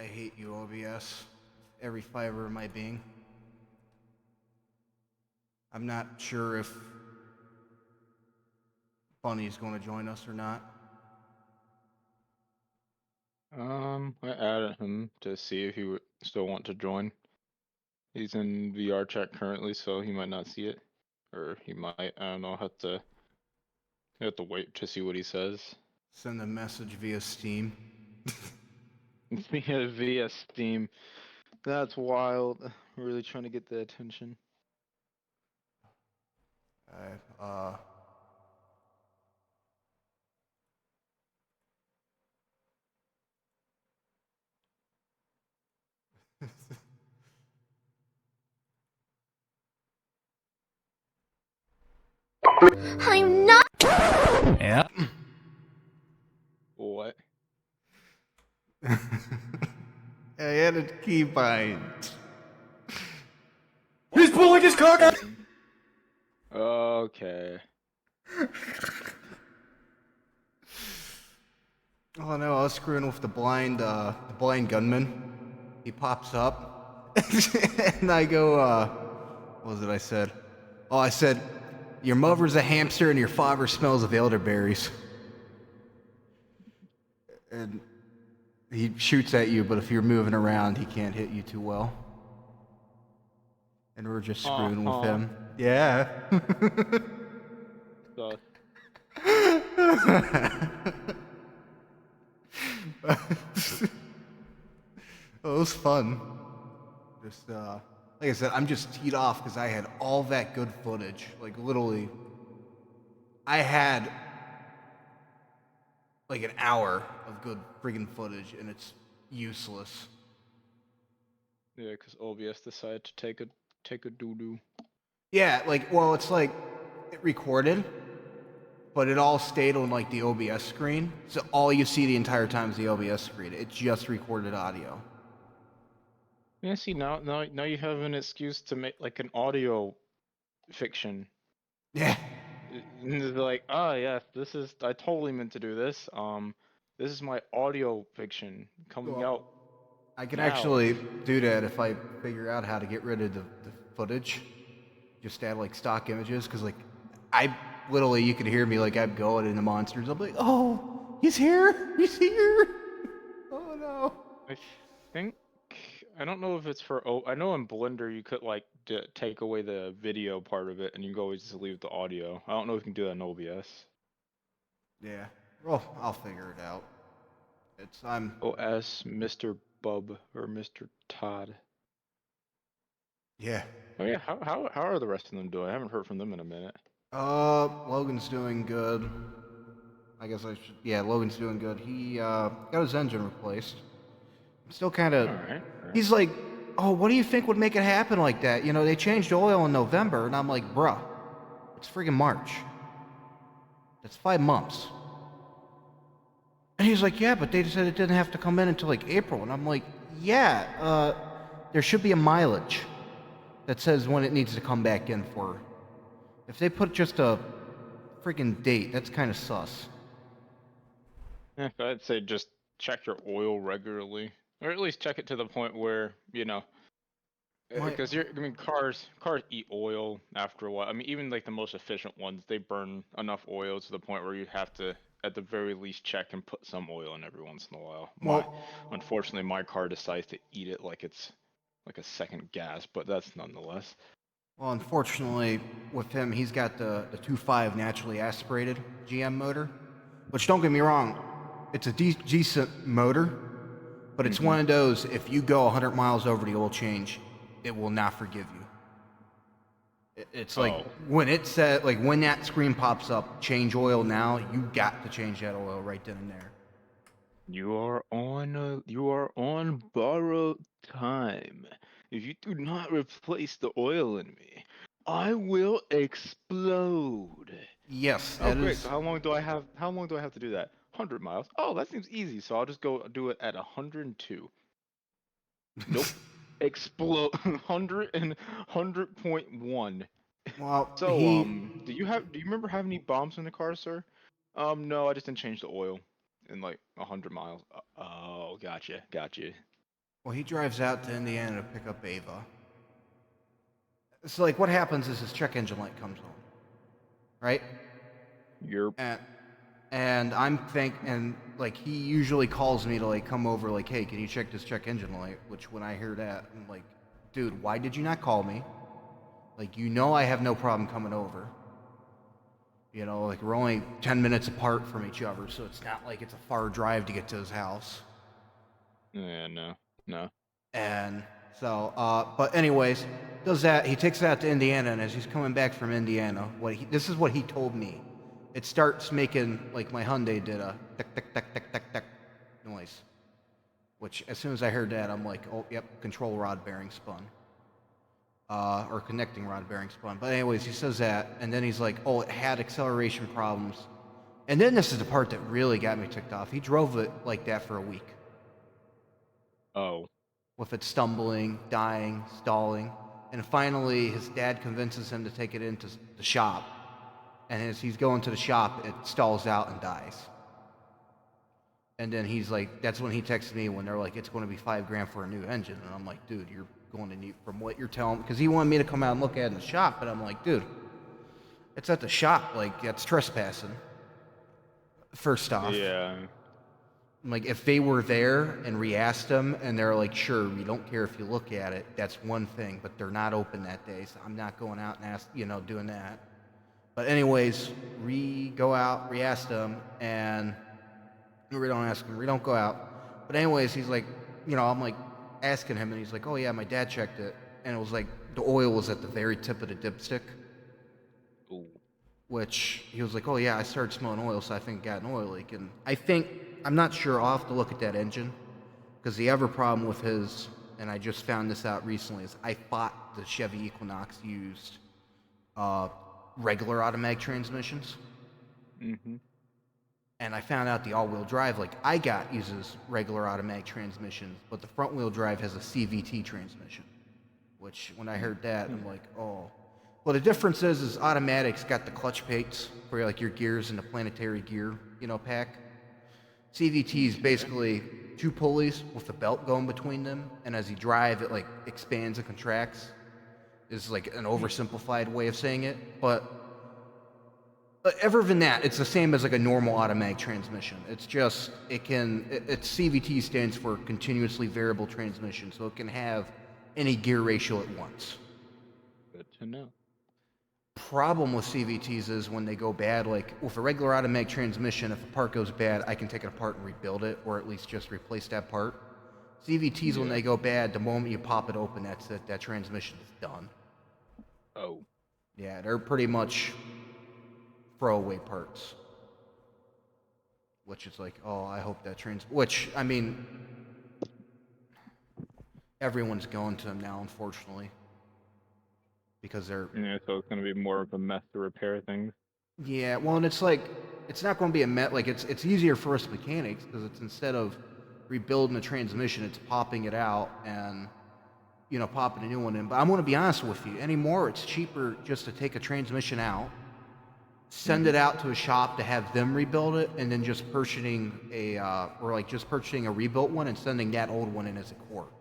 hate you, OBS. Every fiber of my being. I'm not sure if Bunny's going to join us or not. I added him to see if he would still want to join. He's in VR chat currently, so he might not see it, or he might. I don't know. Have to wait to see what he says. Send a message via Steam. Via Steam. That's wild. Really trying to get the attention. uh, I'm not. Yeah. What? I added keybind. He's pulling his cock out. Okay. Oh no, I was screwing with the blind gunman. He pops up, and I go, what was it I said? Oh, I said, your mother's a hamster and your father smells of elderberries. And he shoots at you, but if you're moving around, he can't hit you too well. And we're just screwing with him. Yeah. So, It was fun. Just, like I said, I'm just teed off because I had all that good footage. Like, literally, I had like an hour of good friggin' footage, and it's useless. yeah, because OBS decided to take a doo-doo. Yeah, like, well, it's like it recorded, but it all stayed on like the OBS screen. So all you see the entire time is the OBS screen. It just recorded audio. Yeah, see now you have an excuse to make like an audio fiction. Yeah. And they're like, oh yes, I totally meant to do this. This is my audio fiction coming Well, out I can now. actually do that if I figure out how to get rid of the footage. Just add like stock images, because like I literally, you could hear me like I'm going into monsters. I'm like, oh, he's here, he's here. Oh no. I think I don't know if it's for I know in Blender you could like take away the video part of it and you can always just leave the audio. I don't know if you can do that in OBS. Yeah. Well, I'll figure it out. I'm. OS Mr. Bub or Mr. Todd. Yeah. Oh yeah, how are the rest of them doing? I haven't heard from them in a minute. Logan's doing good. I guess I should. Yeah, Logan's doing good. He got his engine replaced. I'm still kind of. All right. He's like, oh, what do you think would make it happen like that? You know, they changed oil in November, and I'm like, bruh, it's friggin' March. That's 5 months. And he's like, yeah, but they said it didn't have to come in until like April, and I'm like, yeah, there should be a mileage that says when it needs to come back in for. If they put just a friggin' date, that's kind of sus. Yeah, I'd say just check your oil regularly, or at least check it to the point where because cars eat oil after a while. I mean, even like the most efficient ones, they burn enough oil to the point where you have to, at the very least, check and put some oil in every once in a while. Unfortunately, my car decides to eat it like it's like a second gas, but that's nonetheless. Well, unfortunately, with him, he's got the 2.5 naturally aspirated GM motor, which, don't get me wrong, it's a decent motor, but it's one of those, if you go 100 miles over the oil change, it will not forgive you. It's like when it said, like when that screen pops up, change oil now, you got to change that oil right then and there. You are on borrowed time. If you do not replace the oil in me, I will explode. Yes, Oh that great. is. So how long do I have to do that? 100 miles. Oh, that seems easy. So I'll just go do it at 102. Nope. Explode 100 and 100.1. Well, So do you remember having any bombs in the car, sir? No, I just didn't change the oil in like 100 miles. Oh, gotcha. Well, he drives out to Indiana to pick up Ava. So, like, what happens is his check engine light comes on, right? You're And and like, he usually calls me to, like, come over, like, hey, can you check this check engine light? Which, when I hear that, I'm like, dude, why did you not call me? Like, you know I have no problem coming over. You know, like, we're only 10 minutes apart from each other, so it's not like it's a far drive to get to his house. yeah, no. And so, but anyways, does that. He takes that to Indiana, and as he's coming back from Indiana, this is what he told me. It starts making, like my Hyundai did, a tick, tick, tick, tick, tick, tick noise. Which, as soon as I heard that, I'm like, oh, yep, control rod bearing spun. Or connecting rod bearing spun. But anyways, he says that, and then he's like, oh, it had acceleration problems. And then this is the part that really got me ticked off. He drove it like that for a week. Oh. With it stumbling, dying, stalling. And finally, his dad convinces him to take it into the shop. And as he's going to the shop, it stalls out and dies. And then he's like, that's when he texts me when they're like, it's going to be $5,000 for a new engine. And I'm like, dude, you're going to need, from what you're telling, because he wanted me to come out and look at it in the shop. But I'm like, dude, it's at the shop. Like, that's trespassing. First off. Yeah. Like, if they were there and re-asked them and they're like, sure, we don't care if you look at it, that's one thing, but they're not open that day, so I'm not going out and doing that. But anyways, go out, re-ask them, and we don't ask him, we don't go out. But anyways, he's like, I'm like asking him, and he's like, oh yeah, my dad checked it, and it was like, the oil was at the very tip of the dipstick. Ooh. Which he was like, oh yeah, I started smelling oil, so I think I got an oil leak. And I'm not sure, I'll have to look at that engine, because the other problem with his, and I just found this out recently, is I thought the Chevy Equinox used regular automatic transmissions. Mm-hmm. And I found out the all-wheel drive, like I got, uses regular automatic transmissions, but the front-wheel drive has a CVT transmission. Which, when I heard that, I'm like, oh. Well, the difference is automatic's got the clutch plates for like your gears and the planetary gear, pack. CVT is basically two pulleys with a belt going between them, and as you drive, it like expands and contracts. Is like an oversimplified way of saying it, but other than that, it's the same as like a normal automatic transmission. It's just it's CVT stands for continuously variable transmission, so it can have any gear ratio at once. Good to know. Problem with CVTs is when they go bad, like with a regular automatic transmission, if a part goes bad, I can take it apart and rebuild it, or at least just replace that part. CVTs, when they go bad, the moment you pop it open, that's it. That transmission is done. Oh. Yeah, they're pretty much throwaway parts. Which is like, oh, I hope that which, I mean, everyone's going to them now, unfortunately. Because they're... Yeah, so it's going to be more of a mess to repair things. Yeah, well, and it's like, it's not going to be like, it's easier for us mechanics, because it's instead of rebuilding the transmission, it's popping it out and, popping a new one in. But I'm going to be honest with you, anymore, it's cheaper just to take a transmission out, send it out to a shop to have them rebuild it, and then just purchasing a rebuilt one and sending that old one in as a quart.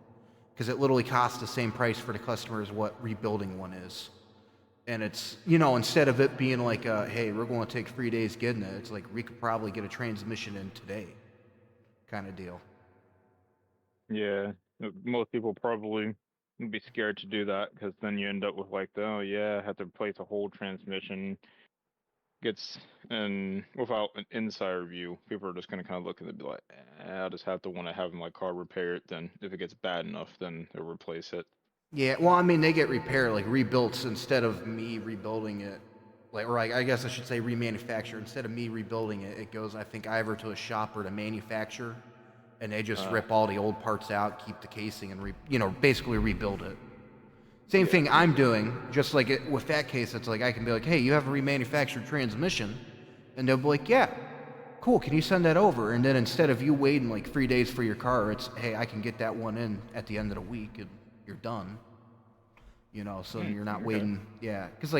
Because it literally costs the same price for the customer as what rebuilding one is. And it's, instead of it being like, hey, we're going to take 3 days getting it, it's like we could probably get a transmission in today kind of deal. Yeah, most people probably would be scared to do that, because then you end up with like, oh yeah, I have to replace a whole transmission. And without an insider view, people are just going to kind of look at it and be like, I just have to want to have my car repaired. Then if it gets bad enough, then they'll replace it. Yeah, well, I mean, they get repaired, like rebuilt, instead of me rebuilding it. I guess I should say remanufactured. Instead of me rebuilding it, it goes, I think, either to a shop or to manufacture, and they just rip all the old parts out, keep the casing, and basically rebuild it. Same thing I'm doing, just like with that case, it's like I can be like, hey, you have a remanufactured transmission, and they'll be like, yeah, cool, can you send that over? And then instead of you waiting like 3 days for your car, it's, hey, I can get that one in at the end of the week, and you're done. So you're not waiting. Yeah, because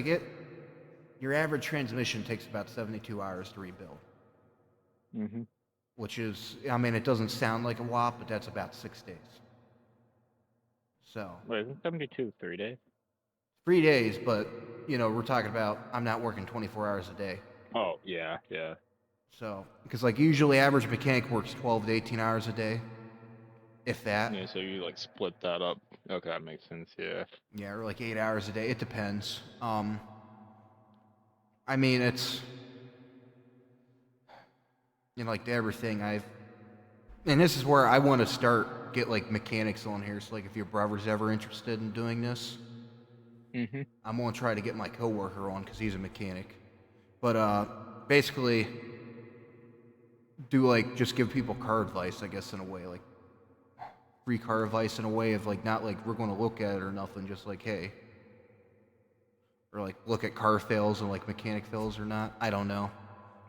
your average transmission takes about 72 hours to rebuild. Mm-hmm. Which is, I mean, it doesn't sound like a lot, but that's about 6 days. So Wait, isn't 72 3 days? 3 days, but we're talking about I'm not working 24 hours a day. Oh, yeah, yeah. So because like usually average mechanic works 12 to 18 hours a day, if that. Yeah, so you like split that up. Okay, that makes sense, yeah. Yeah, or like 8 hours a day. It depends. I mean it's like everything and this is where I want to get like mechanics on here. So like if your brother's ever interested in doing this, Mm-hmm. I'm gonna try to get my coworker on because he's a mechanic. But basically, do like just give people car advice, I guess, in a way, like free car advice in a way of like not like we're gonna look at it or nothing, just like hey, or like look at car fails and like mechanic fails or not. I don't know.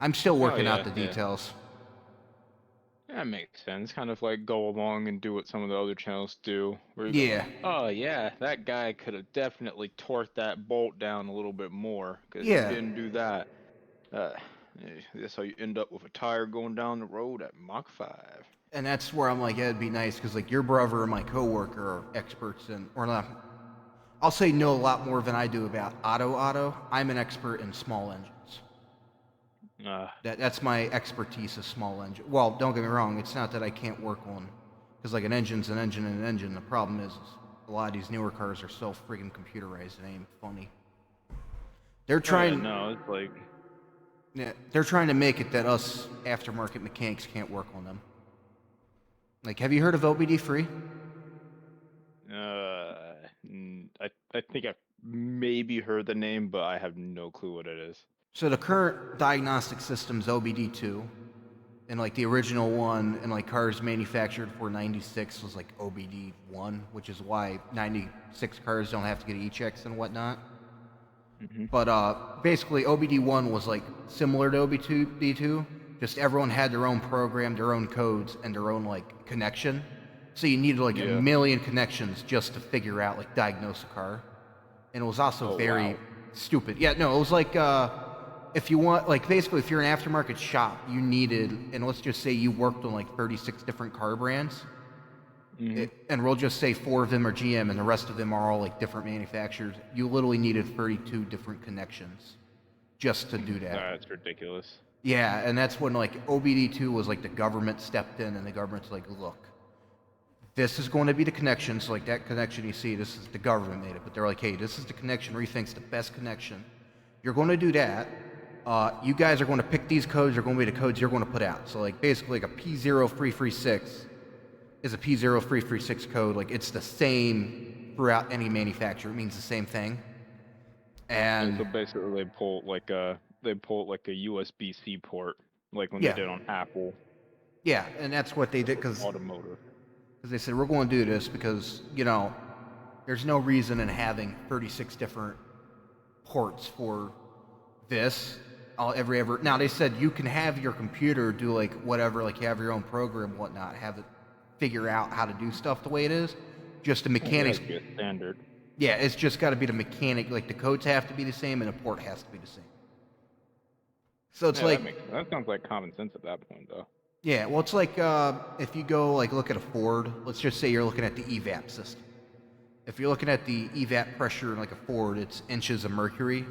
I'm still Oh, working out yeah, the yeah. details. Yeah, that makes sense. Kind of like go along and do what some of the other channels do, where you go, Yeah, oh yeah, that guy could have definitely torqued that bolt down a little bit more, because if he yeah, didn't do that, uh, that's how you end up with a tire going down the road at Mach 5. and that's where I'm like, yeah, it'd be nice because like your brother and my coworker are experts in, or not. I'll say know a lot more than I do about auto. I'm an expert in small engines. Uh, That's my expertise is small engine. Well, don't get me wrong. It's not that I can't work on, because like an engine's an engine and an engine. The problem is a lot of these newer cars are so friggin' computerized. It ain't funny. They're oh yeah, trying. no, it's like, Yeah, they're trying to make it that us aftermarket mechanics can't work on them. Like, have you heard of OBD free? I think I've maybe heard the name, but I have no clue what it is. So the current diagnostic system's OBD2, and like the original one, and like cars manufactured for '96 was like OBD1, which is why '96 cars don't have to get e-checks and whatnot. Mm-hmm. But basically, OBD1 was like similar to OBD2, just everyone had their own program, their own codes, and their own like connection. So you needed like a Yeah. million connections just to figure out like diagnose a car. And it was also Oh very wow. stupid. Yeah, no, it was like if you want like basically if you're an aftermarket shop, you needed, and let's just say you worked on like 36 different car brands. Mm-hmm. And we'll just say 4 of them are GM and the rest of them are all like different manufacturers. You literally needed 32 different connections just to do that. That's ridiculous. Yeah, and that's when like OBD2 was like the government stepped in and the government's like, look, this is going to be the connection. So like that connection you see, this is the government made it, but they're like, hey, this is the connection we think's the best connection. You're going to do that. You guys are going to pick these codes. Are going to be the codes you're going to put out. So like basically like a P0336 is a P0336 code. Like it's the same throughout any manufacturer. It means the same thing. Yeah, And so basically they pull like a USB-C port, like when they yeah, did on Apple yeah, and that's what they did for because automotive. they said we're going to do this because there's no reason in having 36 different ports for this. Every ever now they said you can have your computer do like whatever, like you have your own program, whatnot, have it figure out how to do stuff the way it is. Just the Yeah, it has mechanics. to be a standard. Yeah, it's just got to be the mechanic. Like the codes have to be the same, and the port has to be the same. So it's Yeah, like, that sounds like common sense at that point, though. yeah, well, it's like if you go like look at a Ford. Let's just say you're looking at the EVAP system. If you're looking at the EVAP pressure in like a Ford, it's inches of mercury,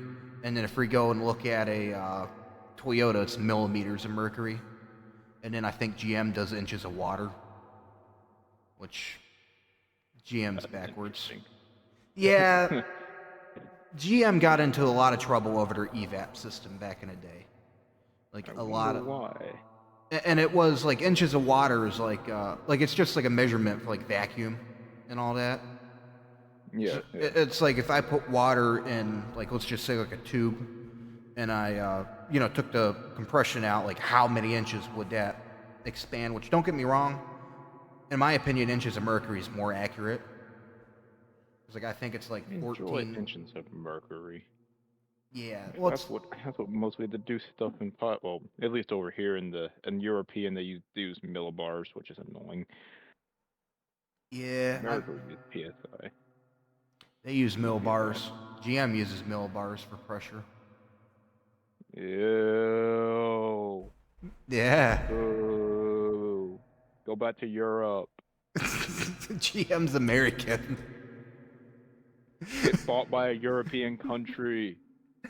and then if we go and look at a Toyota, it's millimeters of mercury, and then I think GM does inches of water, which GM's That's backwards. interesting. Yeah, GM got into a lot of trouble over their EVAP system back in the day. Like I a wonder lot of, why. and it was like inches of water is like it's just like a measurement for like vacuum and all that. Yeah, So yeah. it's like if I put water in like let's just say like a tube, and I took the compression out, like how many inches would that expand? Which don't get me wrong, in my opinion, inches of mercury is more accurate. It's like I think it's like Enjoy 14. inches of mercury. Yeah, Because well, it's that's what mostly they do stuff in pot. Well, at least over here in European they use millibars, which is annoying. yeah. America we use PSI. They use No PSI. millibars. GM uses millibars for pressure. Ew. Yeah. Boo. Go back to Europe. GM's American. Get bought by a European country.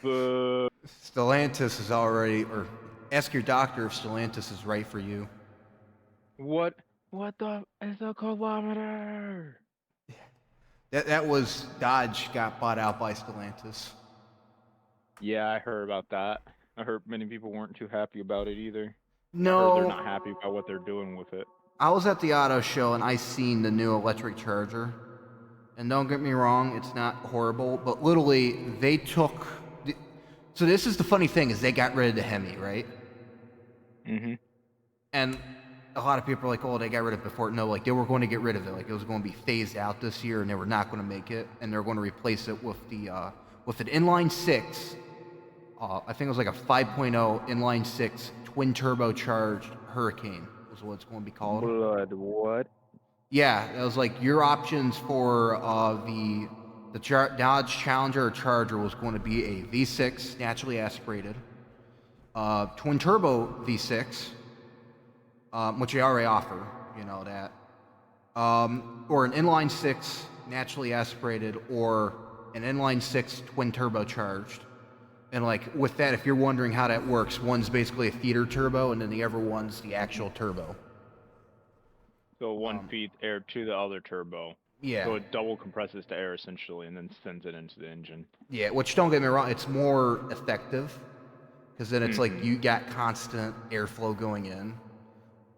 Boo. Stellantis is already, or ask your doctor if Stellantis is right for you. What? What the is a kilometer? That was Dodge got bought out by Stellantis. Yeah, I heard about that. I heard many people weren't too happy about it either. I heard they're not No, happy about what they're doing with it. I was at the auto show and I seen the new electric Charger. And don't get me wrong, it's not horrible, but literally they took. So this is the funny thing is they got rid of the Hemi, right? Mhm. And a lot of people are like, "Oh, they got rid of it before." No, like they were going to get rid of it. Like it was going to be phased out this year, and they were not going to make it, and they're going to replace it with the with an inline six. I think it was like a 5.0 inline six twin turbocharged Hurricane was what it's going to be called. Blood. What? Yeah, that was like your options for the Dodge Challenger or Charger was going to be a V6 naturally aspirated, twin turbo V6, which they already offer, you know that, or an inline six naturally aspirated, or an inline six twin turbocharged. And like with that, if you're wondering how that works, one's basically a feeder turbo, and then the other one's the actual turbo. So one feeds air to the other turbo. Yeah. So it double compresses the air essentially, and then sends it into the engine. Yeah, which don't get me wrong, it's more effective because then it's like you got constant airflow going in.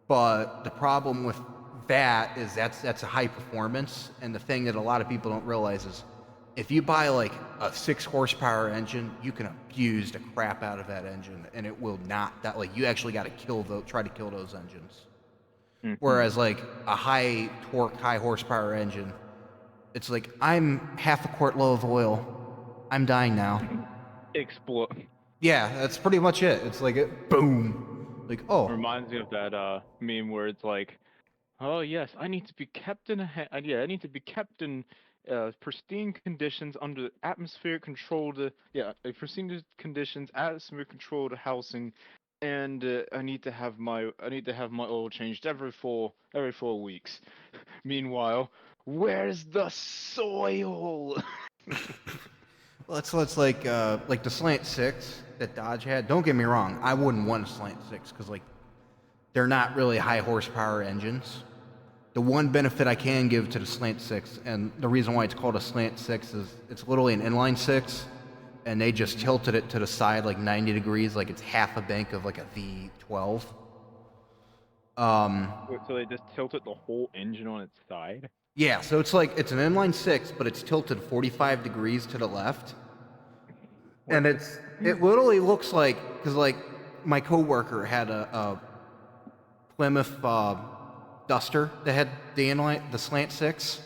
But the problem with that is that's a high performance, and the thing that a lot of people don't realize is if you buy like a 6 horsepower engine, you can abuse the crap out of that engine, and it will not that like you actually got to try to kill those engines. Whereas like a high torque, high horsepower engine, it's like I'm half a quart low of oil, I'm dying now. Explode. Yeah, that's pretty much it. It's like it, boom, like oh Reminds me of that meme where it's like, oh yes, I need to be kept in I need to be kept in pristine conditions under atmospheric controlled pristine conditions, atmospheric controlled housing, and I need to have my oil changed every 4 weeks. Meanwhile, where's the soil? well, it's like the Slant Six that Dodge had. Don't get me wrong, I wouldn't want a Slant Six because like they're not really high horsepower engines. The one benefit I can give to the Slant Six, and the reason why it's called a Slant Six, is it's literally an inline six, and they just tilted it to the side like 90 degrees, like it's half a bank of like a V12. So they just tilted the whole engine on its side. Yeah, so it's like it's an inline six, but it's tilted 45 degrees to the left. And it literally looks like because like my coworker had a Plymouth Duster that had the slant six,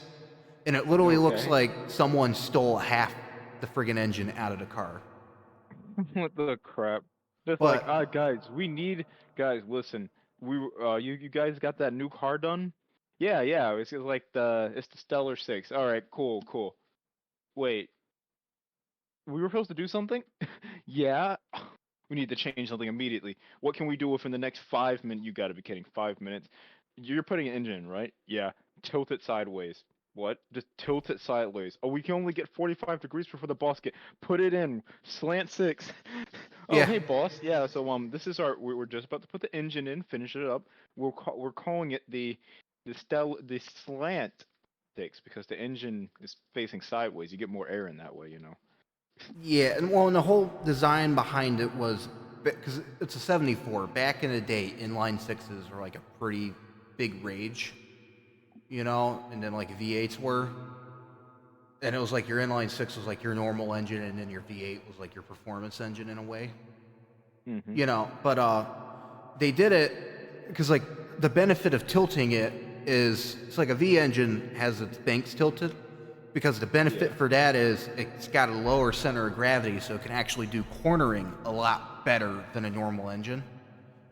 and it literally looks Okay. like someone stole half the friggin' engine out of the car. What the crap? Just But like, guys, guys, listen, you guys got that new car done? Yeah, it's like it's the Stellar 6. All right, cool. Wait, we were supposed to do something? Yeah, we need to change something immediately. What can we do within the next 5 minutes? You gotta be kidding, 5 minutes? You're putting an engine in, right? Yeah, tilt it sideways. What? Just tilt it sideways. Oh, we can only get 45 degrees before the boss get. Put it in. Slant 6. Oh, yeah, hey, boss. Yeah, so this is we're just about to put the engine in, finish it up. We're calling it the slant 6 because the engine is facing sideways. You get more air in that way, you know. yeah, and the whole design behind it was because it's a '74. Back in the day, inline sixes were like a pretty big rage, you know, and then like V8s were. And it was like your inline six was like your normal engine, and then your V8 was like your performance engine in a way, you know. But they did it because like the benefit of tilting it is it's like a V engine has its banks tilted because the benefit for that is it's got a lower center of gravity, so it can actually do cornering a lot better than a normal engine.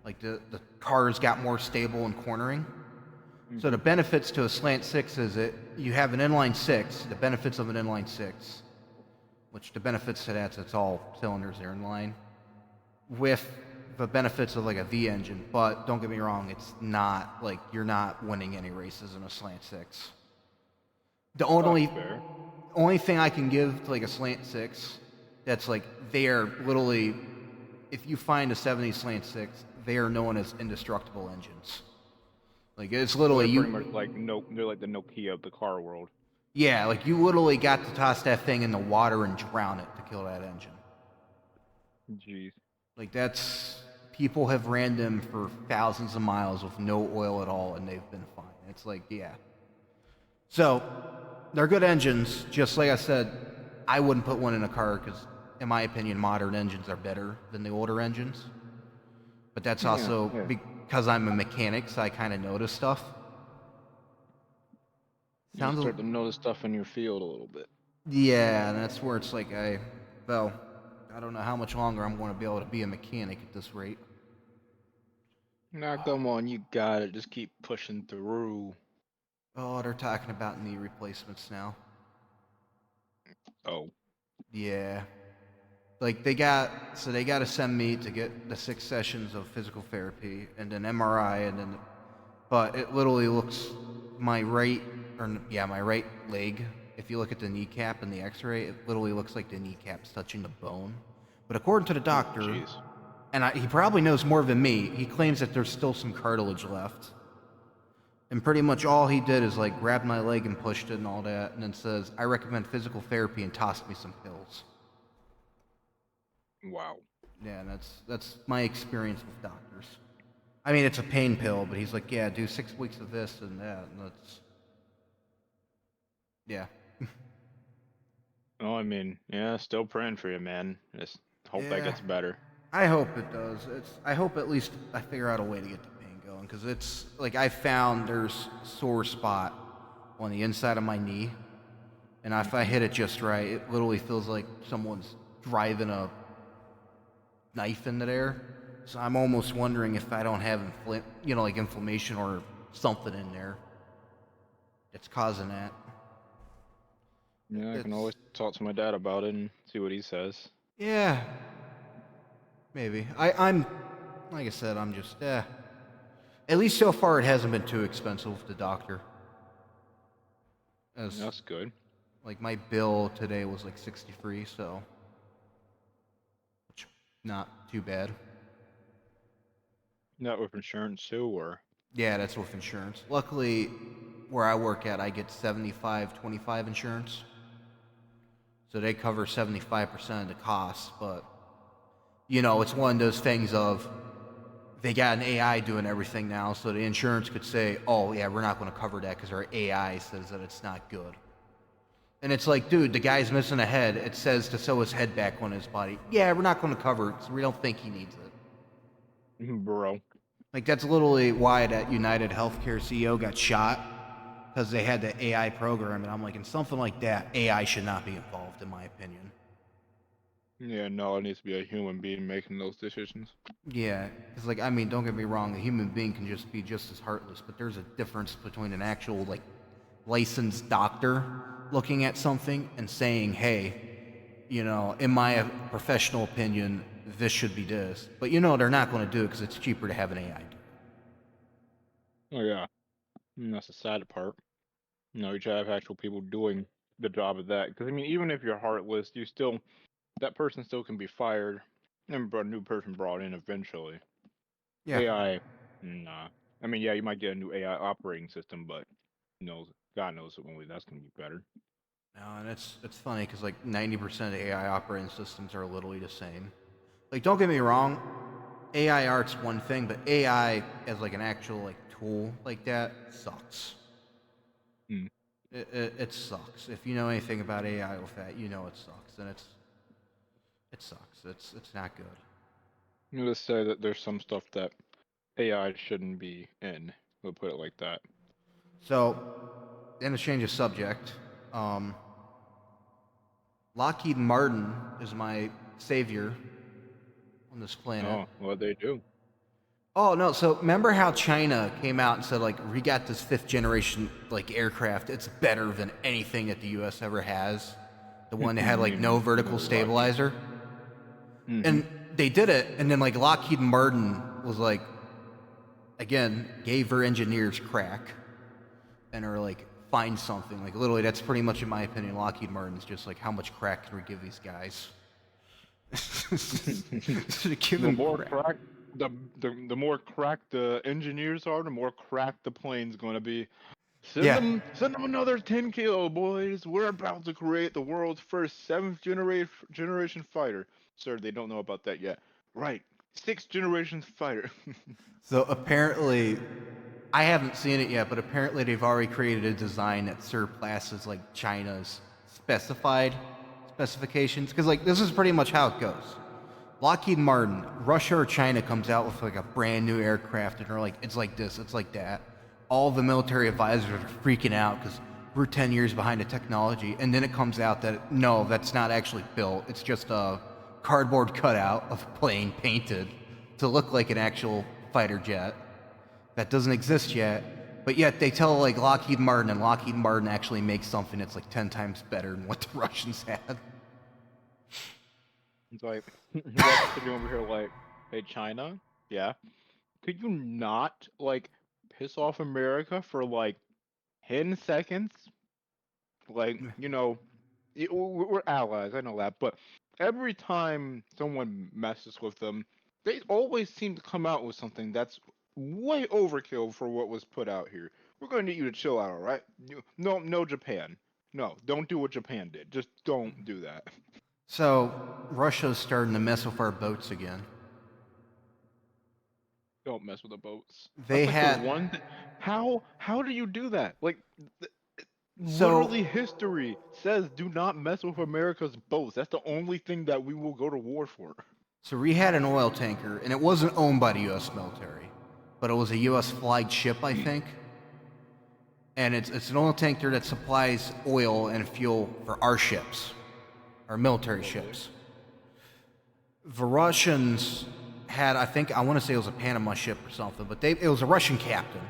Like the car's got more stable in cornering. So the benefits to a slant six is that you have an inline six, the benefits of an inline six, which the benefits to that's it's all cylinders are in line, with the benefits of like a V engine. But don't get me wrong, it's not like you're not winning any races in a slant six. The That's only fair. only thing I can give to like a slant six, that's like they are literally, if you find a 70 slant six, they are known as indestructible engines. Like it's So literally they're you. pretty much like they're like the Nokia of the car world. Yeah, like you literally got to toss that thing in the water and drown it to kill that engine. Jeez. Like that's people have ran them for thousands of miles with no oil at all, and they've been fine. It's like, yeah. So they're good engines. Just like I said, I wouldn't put one in a car because, in my opinion, modern engines are better than the older engines. But that's Yeah, also yeah. because I'm a mechanic, so I kind of notice stuff. You Sounds, start to notice stuff in your field a little bit. yeah, and that's where it's like well, I don't know how much longer I'm going to be able to be a mechanic at this rate. Now, come on, you got it. Just keep pushing through. Oh, they're talking about knee replacements now. Oh, Yeah. Like they got to send me to get the 6 sessions of physical therapy and an MRI and then, but it literally looks my right my right leg. If you look at the kneecap and the X-ray, it literally looks like the kneecap's touching the bone. But according to the doctor, jeez. and he probably knows more than me, he claims that there's still some cartilage left. And pretty much all he did is like grab my leg and pushed it and all that, and then says, "I recommend physical therapy," and tossed me some pills. Wow. Yeah, and that's my experience with doctors. I mean, it's a pain pill, but he's like, yeah, do 6 weeks of this and that, and that's, yeah. Oh, I mean, yeah, still praying for you, man. Just hope that Yeah, gets better. I hope it does. I hope at least I figure out a way to get the pain going, because it's like I found there's a sore spot on the inside of my knee, and if I hit it just right, it literally feels like someone's driving a knife into there. So I'm almost wondering if I don't have like inflammation or something in there that's causing that. Yeah, I can It's always talk to my dad about it and see what he says. Yeah, maybe. I'm like I said, I'm just At least so far, it hasn't been too expensive with the doctor. As That's good. like my bill today was like 63, so which not too bad. Not with insurance too, or Yeah, that's with insurance. Luckily, where I work at, I get 75/25 insurance, so they cover 75% of the costs. But it's one of those things of they got an AI doing everything now, so the insurance could say, "Oh yeah, we're not going to cover that because our AI says that it's not good." And it's like, dude, the guy's missing a head. It says to sew his head back on his body. Yeah, we're not going to cover it because we don't think he needs it. bro. Like that's literally why that United Healthcare CEO got shot because they had the AI program, and I'm like, in something like that, AI should not be involved, in my opinion. Yeah, no, it needs to be a human being making those decisions. Yeah, because like I mean, don't get me wrong, a human being can just be just as heartless, but there's a difference between an actual like licensed doctor looking at something and saying, "Hey, in my professional opinion, this should be this." But they're not going to do it because it's cheaper to have an AI do Oh yeah, and that's the sad part. You should have actual people doing the job of that. Because I mean, even if you're heartless, that person still can be fired and a new person brought in eventually. it. Yeah. AI, nah. I mean, yeah, you might get a new AI operating system, but knows God knows when that's gonna be better. No, and it's funny because like 90% of AI operating systems are literally the same. Like, don't get me wrong, AI art's one thing, but AI as like an actual like tool like that sucks. Mm. It sucks. If you know anything about AI with that, it sucks, and it sucks. It's not good. Let's say that there's some stuff that AI shouldn't be in. We'll put it like that. So, in a change of subject, Lockheed Martin is my savior on this planet. Oh, what they do? Oh no! So remember how China came out and said like we got this fifth generation like aircraft. It's better than anything that the U.S. ever has. The one that had You like no mean vertical Lockheed? stabilizer. Mm-hmm. And they did it, and then like Lockheed Martin was like, again, gave their engineers crack, and are like find something. Like literally, that's pretty much, in my opinion, Lockheed Martin is just like, how much crack can we give these guys? Give The them more crack. crack, the more crack the engineers are, the more crack the plane's gonna be. Yeah. Send them another 10 kilo, boys. We're about to create the world's first generation fighter. Sir, they don't know about that yet. Right, 6th generation fighter. So apparently, I haven't seen it yet, but apparently they've already created a design that surpasses like China's specifications. Because like this is pretty much how it goes. Lockheed Martin, Russia or China comes out with like a brand new aircraft, and they're like, it's like this, it's like that. All the military advisors are freaking out because we're 10 years behind the technology, and then it comes out that no, that's not actually built. It's just a cardboard cutout of a plane painted to look like an actual fighter jet that doesn't exist yet. But yet they tell like Lockheed Martin, and Lockheed Martin actually makes something that's like 10 times better than what the Russians had. It's like, Russia's sitting over here like, hey, China, yeah, could you not, like, piss off America for, like, 10 seconds? Like, we're allies, I know that, but every time someone messes with them, they always seem to come out with something that's way overkill for what was put out here. We're going to need you to chill out, all right? No, Japan. No, don't do what Japan did. Just don't do that. So Russia's starting to mess with our boats again. Don't mess with the boats. They That's like the had one thing. How do you do that? Like, th- so literally history says do not mess with America's boats. That's the only thing that we will go to war for. so we had an oil tanker, and it wasn't owned by the U.S. military, but it was a U.S. flagged ship, I think. And it's an oil tanker that supplies oil and fuel for our ships, our military Lovely. ships. The Russians had, I think, I want to say it was a Panama ship or something, but it was a Russian captain.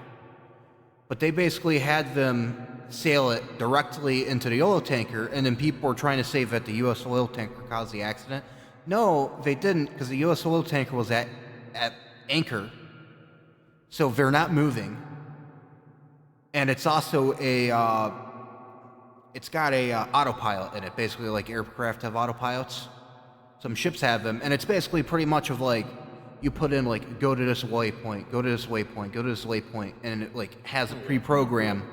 But they basically had them sail it directly into the oil tanker, and then people were trying to say that the U.S. oil tanker caused the accident. No, they didn't, because the U.S. oil tanker was at anchor, so they're not moving. And it's also it's got a autopilot in it, basically like aircraft have autopilots. Some ships have them, and it's basically pretty much of like you put in like go to this waypoint, go to this waypoint, go to this waypoint, and it like has a Oh, yeah, pre-programmed.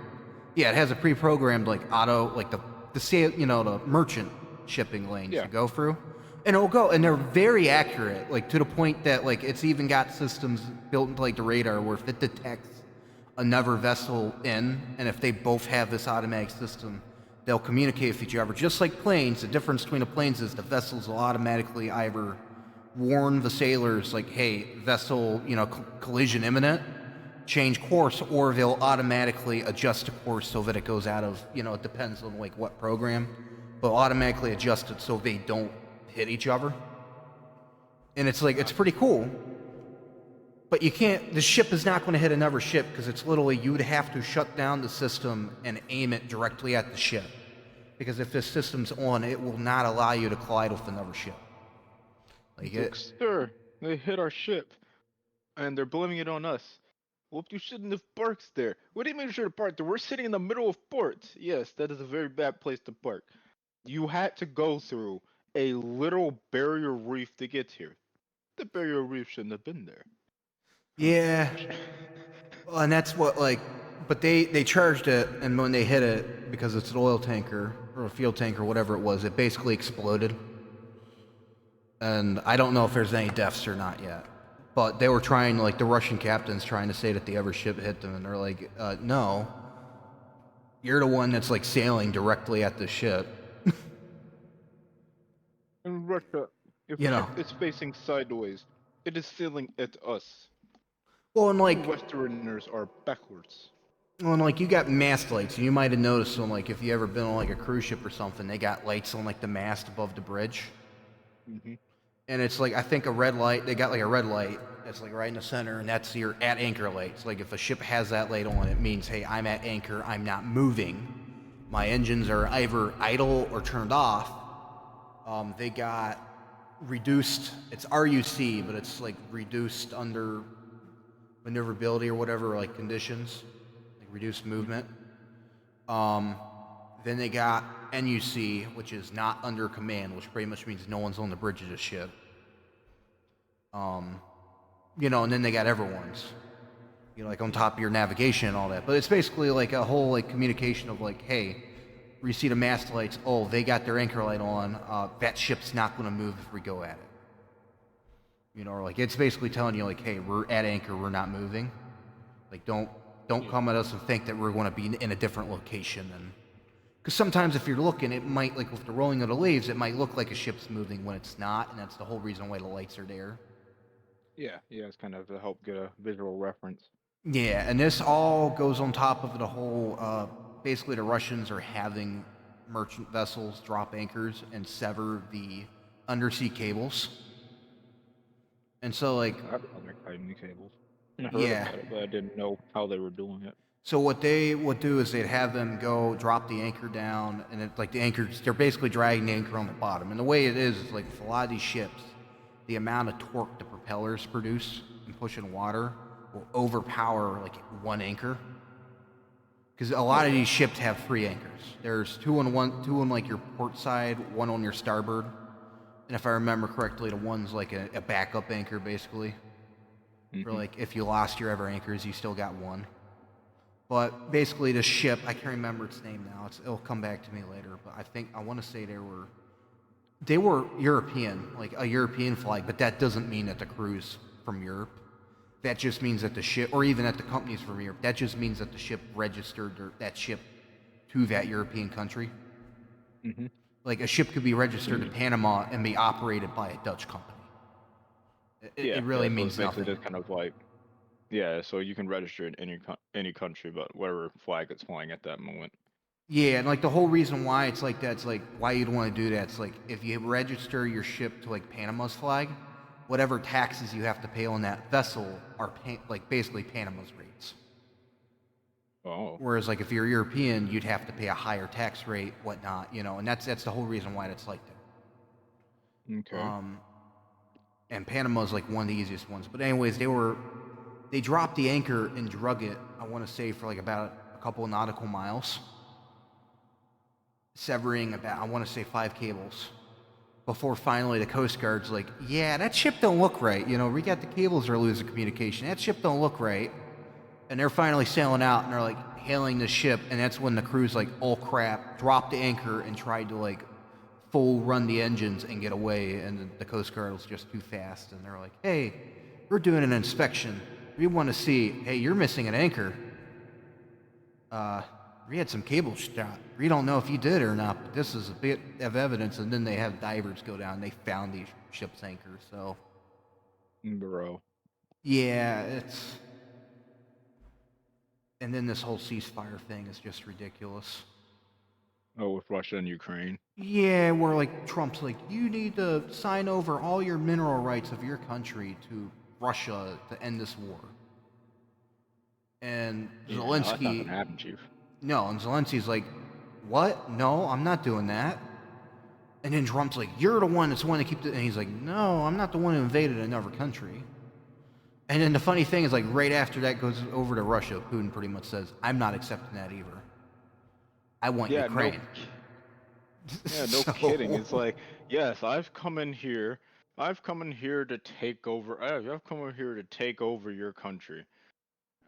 Yeah, it has a pre-programmed like auto like the sail, the merchant shipping lanes to yeah. go through, and it'll go, and they're very accurate, like to the point that like it's even got systems built into like the radar where if it detects another vessel in, and if they both have this automatic system, they'll communicate with each other. Just like planes, the difference between the planes is the vessels will automatically either warn the sailors, like, hey, vessel, collision imminent, change course, or they'll automatically adjust the course so that it goes out of, it depends on like what program, but automatically adjust it so they don't hit each other. And it's like, it's pretty cool. But you can't, the ship is not going to hit another ship because it's literally, you would have to shut down the system and aim it directly at the ship. Because if this system's on, it will not allow you to collide with another ship. Like It's like, it, sir, they hit our ship, and they're blaming it on us. Well, you shouldn't have parked there. What do you mean you should have parked there? We're sitting in the middle of port. Yes, that is a very bad place to park. You had to go through a little barrier reef to get here. The barrier reef shouldn't have been there. yeah. Well, and that's what, like, but they charged it, and when they hit it, because it's an oil tanker, or a fuel tanker, whatever it was, it basically exploded. And I don't know if there's any deaths or not yet. But they were trying, like, the Russian captain's trying to say that the other ship hit them, and they're like, no. You're the one that's, like, sailing directly at the ship. In Russia, if a You know. ship is facing sideways, it is sailing at us. Well, and, You like, Westerners are backwards. you got mast lights, and you might have noticed them, like, if you ever been on, like, a cruise ship or something, they got lights on, like, the mast above the bridge. Mm-hmm. And it's like, I think a red light, they got like a red light that's like right in the center, and that's your at anchor light. It's like if a ship has that light on, it means, hey, I'm at anchor, I'm not moving. My engines are either idle or turned off. They got reduced, it's RUC, but it's like reduced under maneuverability or whatever, like conditions, like reduced movement. Then they got NUC, which is not under command, which pretty much means no one's on the bridge of the ship. And then they got everyone's, like on top of your navigation and all that. But it's basically like a whole like communication of like, hey, where you see the mast lights, oh, they got their anchor light on. That ship's not going to move if we go at it. Or like it's basically telling you like, hey, we're at anchor, we're not moving. Like don't come at us and think that we're going to be in a different location. And because sometimes if you're looking, it might, like with the rolling of the leaves, it might look like a ship's moving when it's not, and that's the whole reason why the lights are there. Yeah, it's kind of to help get a visual reference. Yeah, and this all goes on top of the whole, basically the Russians are having merchant vessels drop anchors and sever the undersea cables. And so, like, I forgot they're cutting the cables. I heard yeah. about it, but I didn't know how they were doing it. So what they would do is they'd have them go drop the anchor down, and it's like the anchors, they're basically dragging the anchor on the bottom. And the way it is like with a lot of these ships, the amount of torque the propellers produce in pushing water will overpower like one anchor. Because a lot of these ships have three anchors. There's two on like your port side, one on your starboard. And if I remember correctly, the one's like a backup anchor basically. For like if you lost your ever anchors, you still got one. But basically, the ship, I can't remember its name now. It'll come back to me later. But I want to say they were European, like a European flag. But that doesn't mean that the crew's from Europe. That just means that the ship, or even that the company's from Europe. That just means that the ship registered that ship to that European country. Mm-hmm. Like a ship could be registered to Panama and be operated by a Dutch company. It really so means it's basically nothing. just kind of like, so you can register in any country, but whatever flag it's flying at that moment. Yeah, and like the whole reason why it's like that, it's like why you'd want to do that. It's like if you register your ship to like Panama's flag, whatever taxes you have to pay on that vessel are like basically Panama's rates. Oh, Whereas like if you're European, you'd have to pay a higher tax rate, whatnot, and that's the whole reason why it's like that. okay. And Panama's like one of the easiest ones. But anyways, they dropped the anchor and drug it, I want to say, for like about a couple of nautical miles, severing about, I want to say, 5 cables. Before finally the Coast Guard's like, yeah, that ship don't look right. We got the cables are losing communication. That ship don't look right. And they're finally sailing out and they're like hailing the ship. And that's when the crew's like, oh crap, dropped the anchor and tried to like full run the engines and get away. And the Coast Guard was just too fast. And they're like, hey, we're doing an inspection. We want to see, hey, you're missing an anchor. We had some cables shot. We don't know if you did or not, but this is a bit of evidence. And then they have divers go down and they found these ship's anchors. So, Bro. yeah, and then this whole ceasefire thing is just ridiculous. Oh, with Russia and Ukraine. Yeah, where like Trump's like, you need to sign over all your mineral rights of your country to Russia to end this war. And Yeah, no, that's not gonna Zelensky, happen, Chief. no, and Zelensky's like, what? No, I'm not doing that. And then Trump's like, you're the one that's the one to keep the, and he's like, no, I'm not the one who invaded another country. And then the funny thing is, like, right after that goes over to Russia, Putin pretty much says, I'm not accepting that either. I want Yeah, Ukraine. no kidding. It's like, yes, I've come in here to take over. I've come over here to take over your country.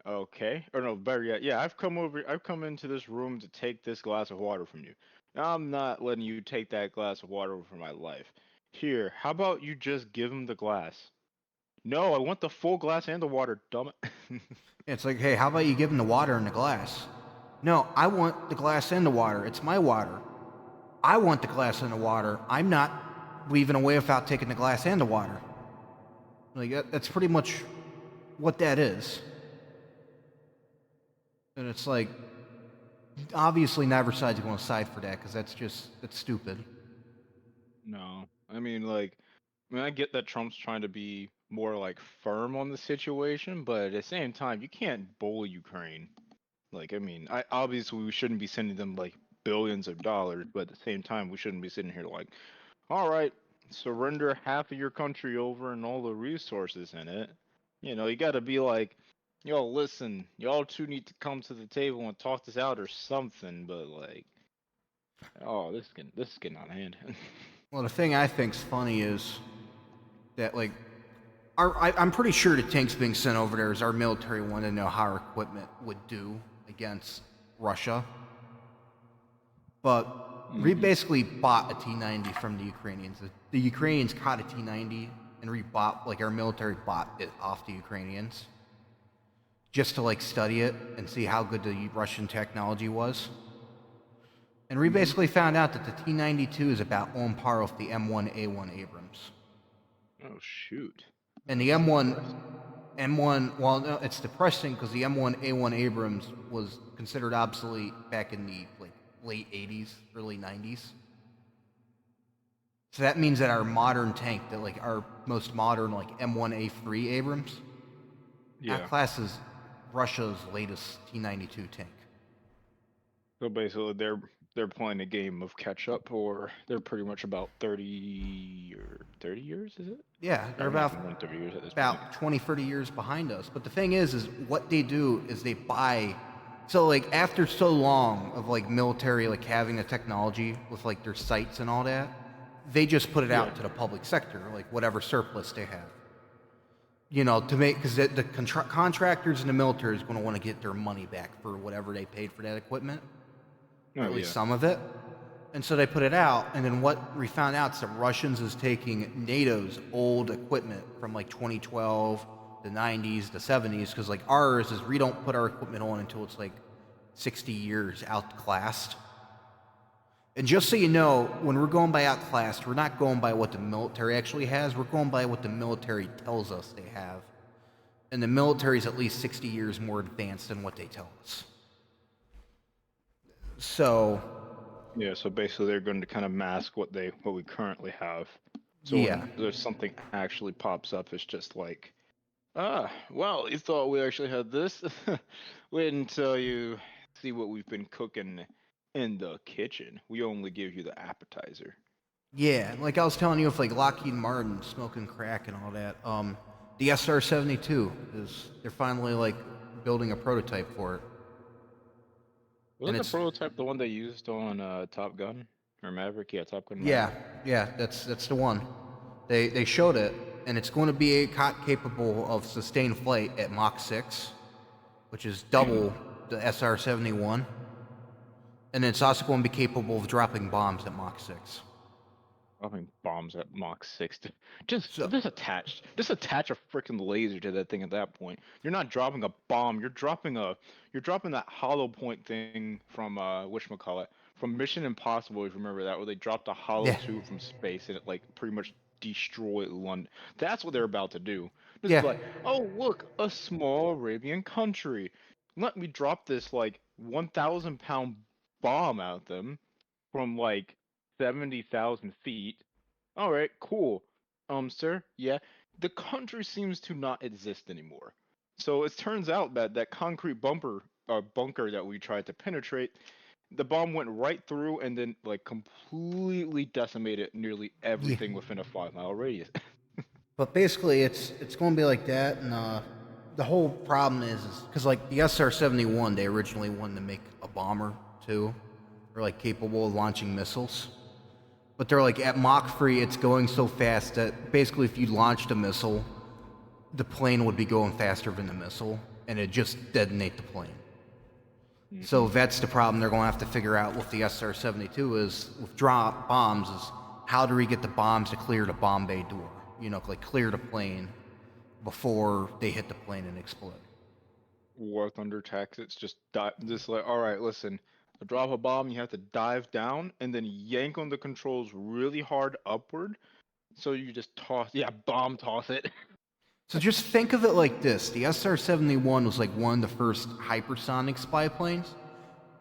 Okay. Or no, better yet, yeah, I've come into this room to take this glass of water from you. I'm not letting you take that glass of water for my life. Here, how about you just give him the glass? No, I want the full glass and the water, dumb it. It's like, hey, how about you give him the water in the glass? No, I want the glass and the water. It's my water. I want the glass and the water. I'm not leaving away without taking the glass and the water. Like, that's pretty much what that is. And it's like, obviously, neither side's going to side for that because that's stupid. No. I get that Trump's trying to be more like firm on the situation, but at the same time, you can't bully Ukraine. I obviously we shouldn't be sending them like billions of dollars, but at the same time, we shouldn't be sitting here like, all right, surrender half of your country over and all the resources in it. You got to be like, Yo, listen, y'all two need to come to the table and talk this out or something. But like, oh, this is getting out of hand. Well, the thing I think's funny is that like I'm pretty sure the tanks being sent over there is our military wanted to know how our equipment would do against Russia. But we Hmm. basically bought a T-90 from the Ukrainians. The Ukrainians caught a T-90 and rebought, like our military bought it off the Ukrainians just to like study it and see how good the Russian technology was. And we Hmm. basically found out that the T-92 is about on par with the M1A1 Abrams. Oh shoot, And the that's M1 depressing. M1, well, no, it's depressing because the M1A1 Abrams was considered obsolete back in the like late 80s, early 90s. So that means that our modern tank, that like our most modern like M1A3 Abrams, Yeah. outclasses Russia's latest T-92 tank. So basically, they're playing a game of catch up, or they're pretty much about 30 years, is it? Yeah, I they're don't know, more than 30 years at this point. about 20, 30 years behind us. But the thing is what they do is they buy. So like after so long of like military like having the technology with like their sites and all that, they just put it Yeah. out to the public sector, like whatever surplus they have. You know, to make because the contractors in the military is going to want to get their money back for whatever they paid for that equipment, or Oh at least yeah. some of it. And so they put it out, and then what we found out is that Russians is taking NATO's old equipment from like 2012, the 90s, the 70s, because like ours is we don't put our equipment on until it's like 60 years outclassed. And just so you know, when we're going by outclassed, we're not going by what the military actually has. We're going by what the military tells us they have. And the military is at least 60 years more advanced than what they tell us. So, Yeah. So basically, they're going to kind of mask what we currently have. So yeah. when there's something actually pops up, it's just like, ah, well, you thought we actually had this? Wait until you see what we've been cooking in the kitchen. We only give you the appetizer. Yeah, like I was telling you, with like Lockheed Martin smoking crack and all that, the SR-72 is they're finally like building a prototype for it, and Wasn't the it's prototype the one they used on Top Gun or Maverick? Yeah, Top Gun yeah, Maverick. yeah, that's the one. They showed it, and it's going to be capable of sustained flight at Mach 6, which is double the SR-71, and it's also going to be capable of dropping bombs at Mach 6. Dropping bombs at Mach 6. So Just attach a freaking laser to that thing at that point. You're not dropping a bomb. You're dropping that hollow point thing from whatchamacallit, from Mission Impossible. If you remember that, where they dropped a hollow yeah, tube from space and it like pretty much destroyed London. That's what they're about to do. Just yeah, be like, oh look, a small Arabian country. Let me drop this like 1,000-pound bomb at them from like 70,000 feet. All right, cool. Sir, yeah, the country seems to not exist anymore. So it turns out that that concrete bunker that we tried to penetrate, the bomb went right through and then like completely decimated nearly yeah. everything within a 5 mile radius. But basically, it's going to be like that, and the whole problem is because like the SR-71, they originally wanted to make a bomber too, or like capable of launching missiles. But they're like at Mach 3, it's going so fast that basically, if you launched a missile, the plane would be going faster than the missile, and it just detonate the plane. Hmm. So that's the problem they're going to have to figure out with the SR-72 is with drop bombs is how do we get the bombs to clear the bomb bay door? You know, like clear the plane before they hit the plane and explode. War Thunder tactics just like, all right, listen, to drop a bomb, you have to dive down and then yank on the controls really hard upward. So you just bomb toss it. So just think of it like this. The SR-71 was like one of the first hypersonic spy planes.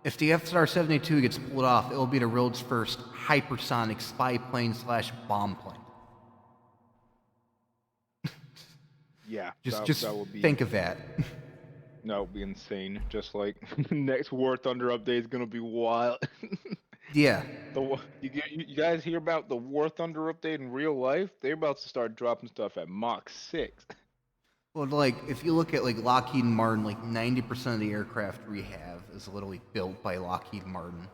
If the SR-72 gets pulled off, it'll be the world's first hypersonic spy plane slash bomb plane. Yeah, Just that would be think of that. insane. Just like next War Thunder update is gonna be wild. Yeah. You guys hear about the War Thunder update in real life? They're about to start dropping stuff at Mach 6. Well, like if you look at like Lockheed Martin, like 90% of the aircraft we have is literally built by Lockheed Martin.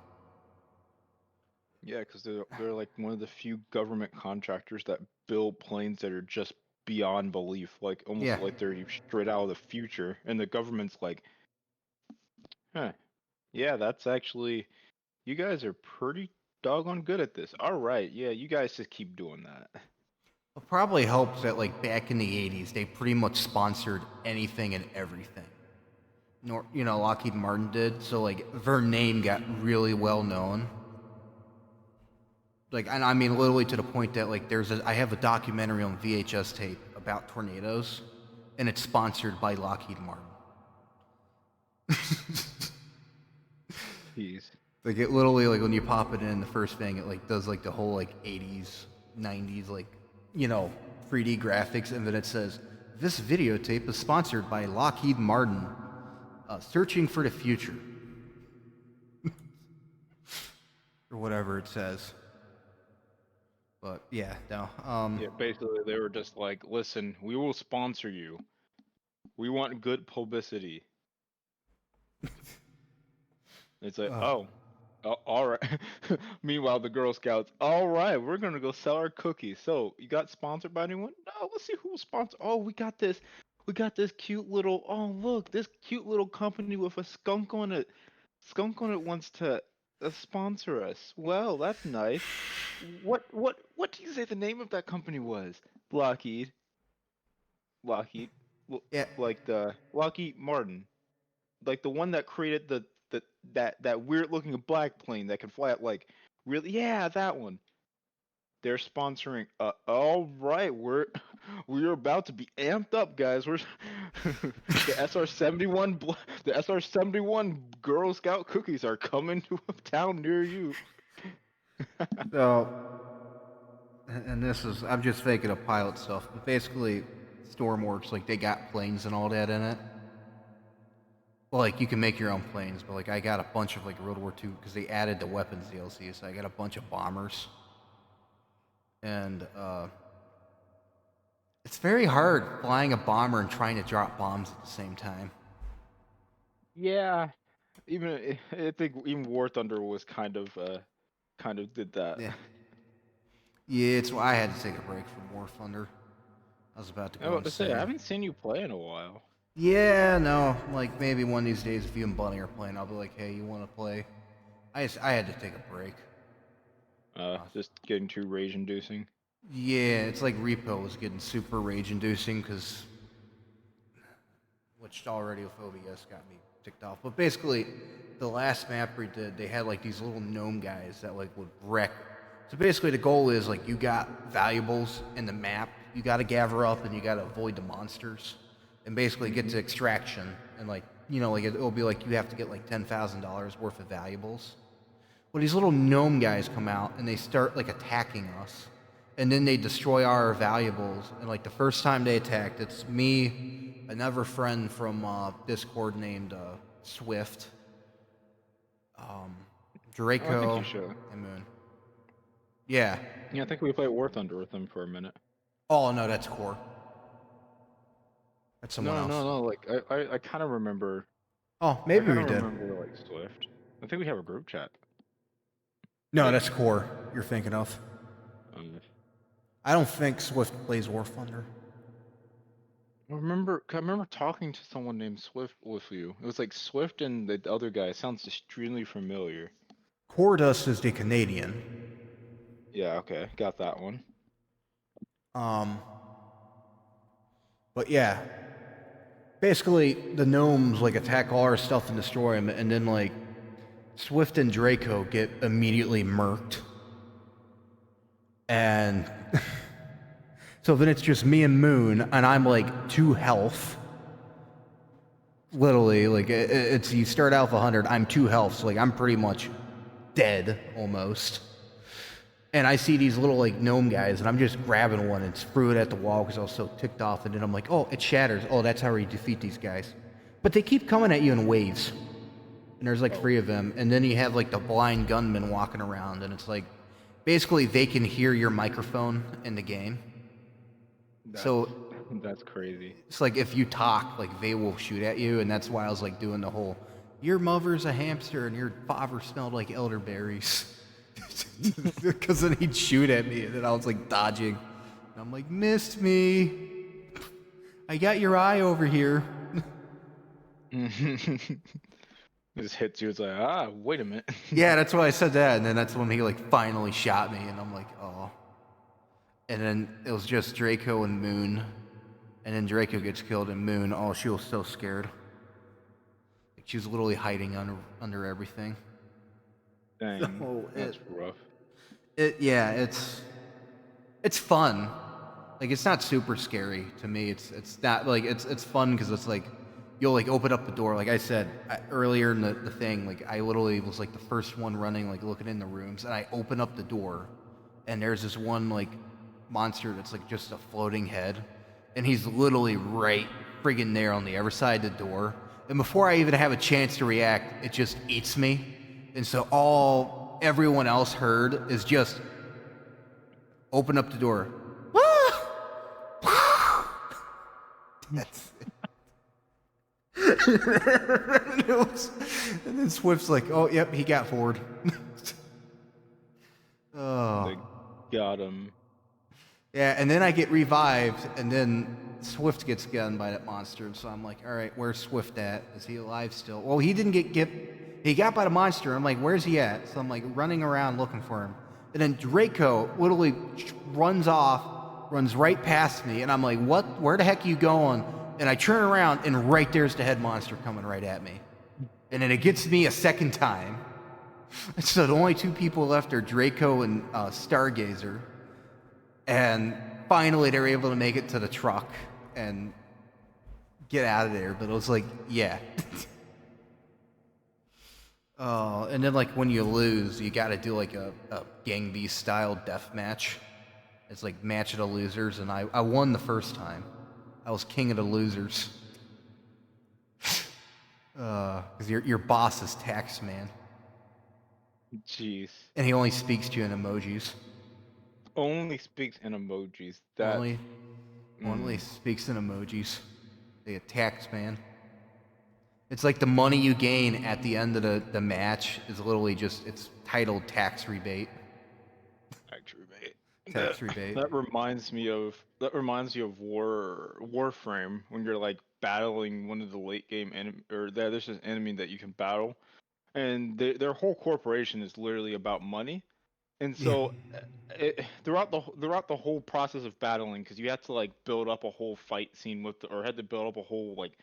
Yeah, because they're like one of the few government contractors that build planes that are just beyond belief, like almost Yeah. like they're straight out of the future, and the government's like, huh, yeah, that's actually you guys are pretty doggone good at this. All right, yeah, you guys just keep doing that. It probably helps that like back in the 80s, they pretty much sponsored anything and everything. Lockheed Martin did. So like their name got really well known. Like, and I mean, literally to the point that like I have a documentary on VHS tape about tornadoes, and it's sponsored by Lockheed Martin. Jeez. Like it literally, like when you pop it in, the first thing it like does like the whole like 80s, 90s, like 3D graphics, and then it says this videotape is sponsored by Lockheed Martin, searching for the future, or whatever it says. But yeah, no. Yeah, basically they were just like, listen, we will sponsor you. We want good publicity. It's like, oh, all right. Meanwhile, the Girl Scouts, all right, we're gonna go sell our cookies. So, you got sponsored by anyone? No, let's see who's sponsored. Oh, we got this. We got this cute little. Oh, look, this cute little company with a skunk on it. Skunk on it wants to sponsor us. Well, that's nice. What do you say the name of that company was? Lockheed. Lockheed. Yeah. Like the Lockheed Martin. Like the one that created that weird looking black plane that can fly at like really, yeah, that one. They're sponsoring. All right, we're about to be amped up, guys. We're the SR-71 the SR-71 Girl Scout cookies are coming to a town near you. So, and this is, I'm just thinking of pilot stuff, but basically, Stormworks, like, they got planes and all that in it. Well, like, you can make your own planes, but, like, I got a bunch of, like, World War II, because they added the weapons DLC, so I got a bunch of bombers. And, it's very hard flying a bomber and trying to drop bombs at the same time. Yeah, even I think even War Thunder was kind of did that. Yeah. Yeah, it's why I had to take a break from War Thunder. I was about to I go was to say I insane. haven't seen you play in a while. Yeah, no, like maybe one of these days if you and Bunny are playing, I'll be like, hey, you want to play? I had to take a break. Just getting too rage inducing. Yeah, it's like Repo was getting super rage-inducing because, which already with OBS got me ticked off. But basically, the last map we did, they had like these little gnome guys that like would wreck. So basically, the goal is like you got valuables in the map, you got to gather up, and you got to avoid the monsters, and basically get to extraction. And like like it'll be like you have to get like $10,000 worth of valuables. Well, these little gnome guys come out and they start like attacking us, and then they destroy our valuables. And like the first time they attacked, it's me, another friend from Discord named Swift, um, Oh, I think you Draco, should. and Moon. Yeah. Yeah, I think we played War Thunder with him for a minute. Oh no, that's Core. That's someone No, else. no, no. Like I kind of remember. Oh, I maybe kind we of did. remember like Swift. I think we have a group chat. No, that's Core. You're thinking of. Um, I don't think Swift plays War Thunder. I remember talking to someone named Swift with you. It was like Swift and the other guy. It sounds extremely familiar. Cordus is the Canadian. Yeah, okay, got that one. Um, but yeah, basically the gnomes like attack all our stuff and destroy them, and then like Swift and Draco get immediately murked, and so then it's just me and Moon, and I'm like 2 health. Literally, like it's you start out with 100, I'm 2 health, so like I'm pretty much dead almost. And I see these little like gnome guys, and I'm just grabbing one and threw it at the wall because I was so ticked off. And then I'm like, oh, it shatters. Oh, that's how we defeat these guys. But they keep coming at you in waves, and there's like 3 of them. And then you have like the blind gunman walking around, and it's like basically they can hear your microphone in the game. So That's crazy. It's like if you talk, like they will shoot at you, and that's why I was like doing the whole, your mother's a hamster and your father smelled like elderberries. Because then he'd shoot at me, and then I was like dodging. And I'm like, missed me. I got your eye over here. Just hits you. It's like, wait a minute. Yeah, that's why I said that, and then that's when he like finally shot me, and I'm like, oh. And then it was just Draco and Moon, and then Draco gets killed, and Moon, oh, she was so scared. Like she was literally hiding under everything. Dang, So that's rough. yeah, it's fun. Like it's not super scary to me. It's not like it's fun because it's like you'll like open up the door. Like I said earlier in the thing, like I literally was like the first one running, like looking in the rooms, and I open up the door, and there's this one like monster that's like just a floating head, and he's literally right friggin' there on the other side of the door. And before I even have a chance to react, it just eats me. And so all everyone else heard is just open up the door. That's it. And then Swift's like, oh, yep, he got forward. Oh. They got him. Yeah, and then I get revived, and then Swift gets gotten by that monster, and so I'm like, all right, where's Swift at? Is he alive still? Well, he didn't he got by the monster. I'm like, where's he at? So I'm like running around looking for him. And then Draco literally runs off, runs right past me, and I'm like, what? Where the heck are you going? And I turn around, and right there's the head monster coming right at me. And then it gets me a second time. So the only two people left are Draco and Stargazer. And finally, they were able to make it to the truck and get out of there. But it was like, yeah. Oh, and then like when you lose, you got to do like a Gang Beast style death match. It's like match of the losers, and I won the first time. I was king of the losers. Because your boss is Taxman, Jeez. and he only speaks to you in emojis. Only speaks in emojis. That. Only speaks in emojis. The Taxman. It's like the money you gain at the end of the match is literally just, it's titled tax rebate. Tax rebate. Tax rebate. That reminds me of Warframe when you're like battling one of the late game there's an enemy that you can battle, and their whole corporation is literally about money, and so throughout the whole process of battling, because you have to like build up a whole fight scene or had to build up a whole like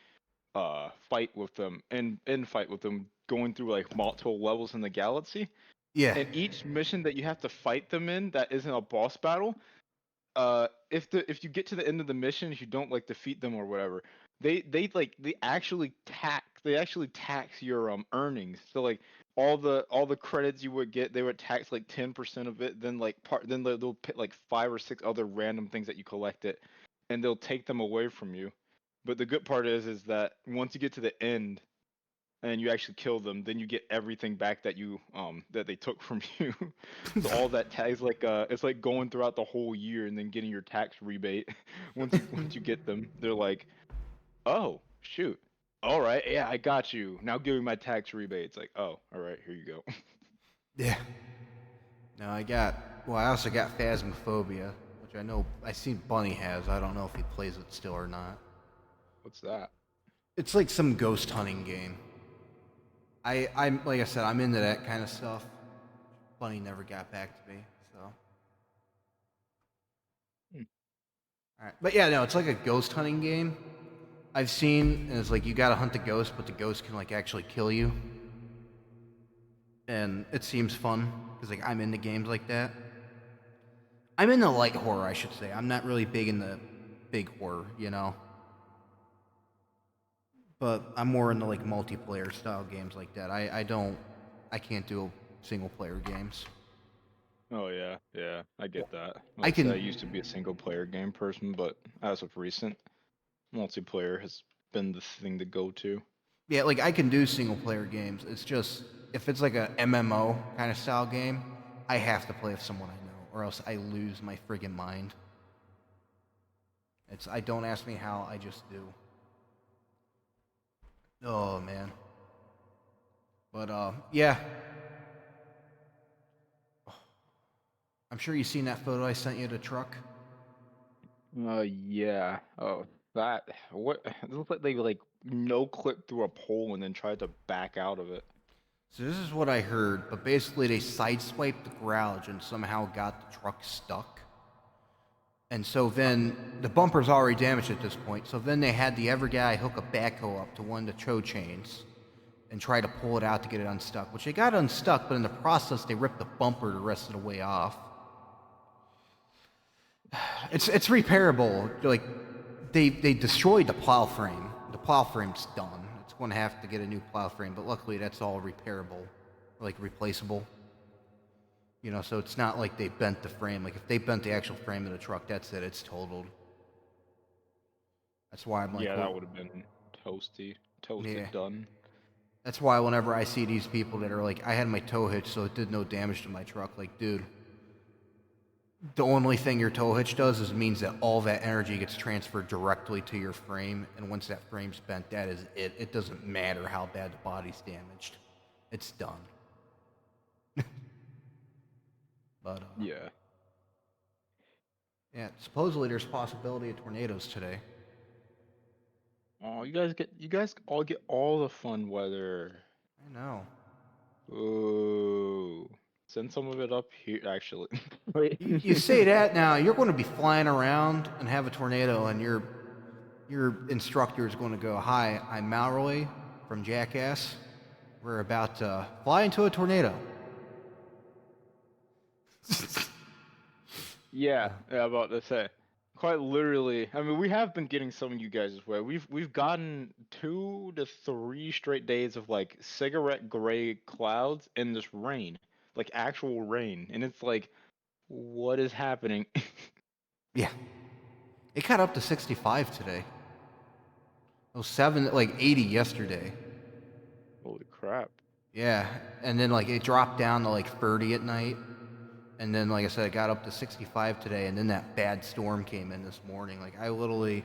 fight with them and fight with them going through like multiple levels in the galaxy, Yeah. and each mission that you have to fight them in that isn't a boss battle, if you get to the end of the mission, if you don't like defeat them or whatever, they actually tax your earnings. So like all the credits you would get, they would tax like 10% of it, then they'll put like 5 or 6 other random things that you collected, and they'll take them away from you. But the good part is that once you get to the end and you actually kill them, then you get everything back that they took from you. So all that tax, like it's like going throughout the whole year and then getting your tax rebate. Once you get them, they're like, oh shoot, all right, yeah, I got you. Now give me my tax rebate. It's like, oh, all right, here you go. Yeah. No, I also got Phasmophobia, which I seen Bunny has. I don't know if he plays it still or not. What's that? It's like some ghost hunting game. I'm like I said, I'm into that kind of stuff. Bunny never got back to me, so. All right, but yeah, no, it's like a ghost hunting game. I've seen, and it's like you gotta hunt the ghost, but the ghost can like actually kill you, and it seems fun because like I'm into games like that. I'm into light horror, I should say. I'm not really big into big horror, you know. But I'm more into like multiplayer style games like that. I can't do single player games. Oh yeah, I get that. I Like I said, I can, used to be a single player game person, but as of recent, multiplayer has been the thing to go to. yeah, like I can do single player games. It's just if it's like a MMO kind of style game, I have to play with someone I know, or else I lose my friggin' mind. I don't ask me how, I just do. Oh man. But yeah. I'm sure you've seen that photo I sent you of the truck. Yeah. Oh, what? It looks like they like no clip through a pole and then tried to back out of it. So this is what I heard, but basically they sideswiped the garage and somehow got the truck stuck. And so then the bumper's already damaged at this point. So then they had the other guy hook a backhoe up to one of the tow chains and try to pull it out to get it unstuck, which they got unstuck, but in the process they ripped the bumper the rest of the way off. It's repairable. Like they destroyed the plow frame. The plow frame's done. It's going to have to get a new plow frame, but luckily that's all repairable, like replaceable. You know, so it's not like they bent the frame. Like if they bent the actual frame of the truck, that's it. It's totaled. That's why I'm like, Yeah, well, that would have been toasted yeah. done. That's why whenever I see these people that are like, I had my tow hitch, so it did no damage to my truck. Like, dude, the only thing your tow hitch does is means that all that energy gets transferred directly to your frame, and once that frame's bent, that is it. It doesn't matter how bad the body's damaged. It's done. But Yeah. yeah, supposedly there's possibility of tornadoes today. Oh, you guys all get all the fun weather. I know. Oh, send some of it up here, actually. Wait. You say that now, you're going to be flying around and have a tornado, and your instructor is going to go, "Hi, I'm Malroy from Jackass. We're about to fly into a tornado." Yeah, about to say. Quite literally. I mean, we have been getting some of you guys' way. We've gotten 2 to 3 straight days of like cigarette gray clouds and this rain, like actual rain, and it's like, what is happening? Yeah, it got up to 65 today. It was 80 yesterday. Holy crap! Yeah, and then like it dropped down to like 30 at night, and then like I said, it got up to 65 today, and then that bad storm came in this morning. Like I literally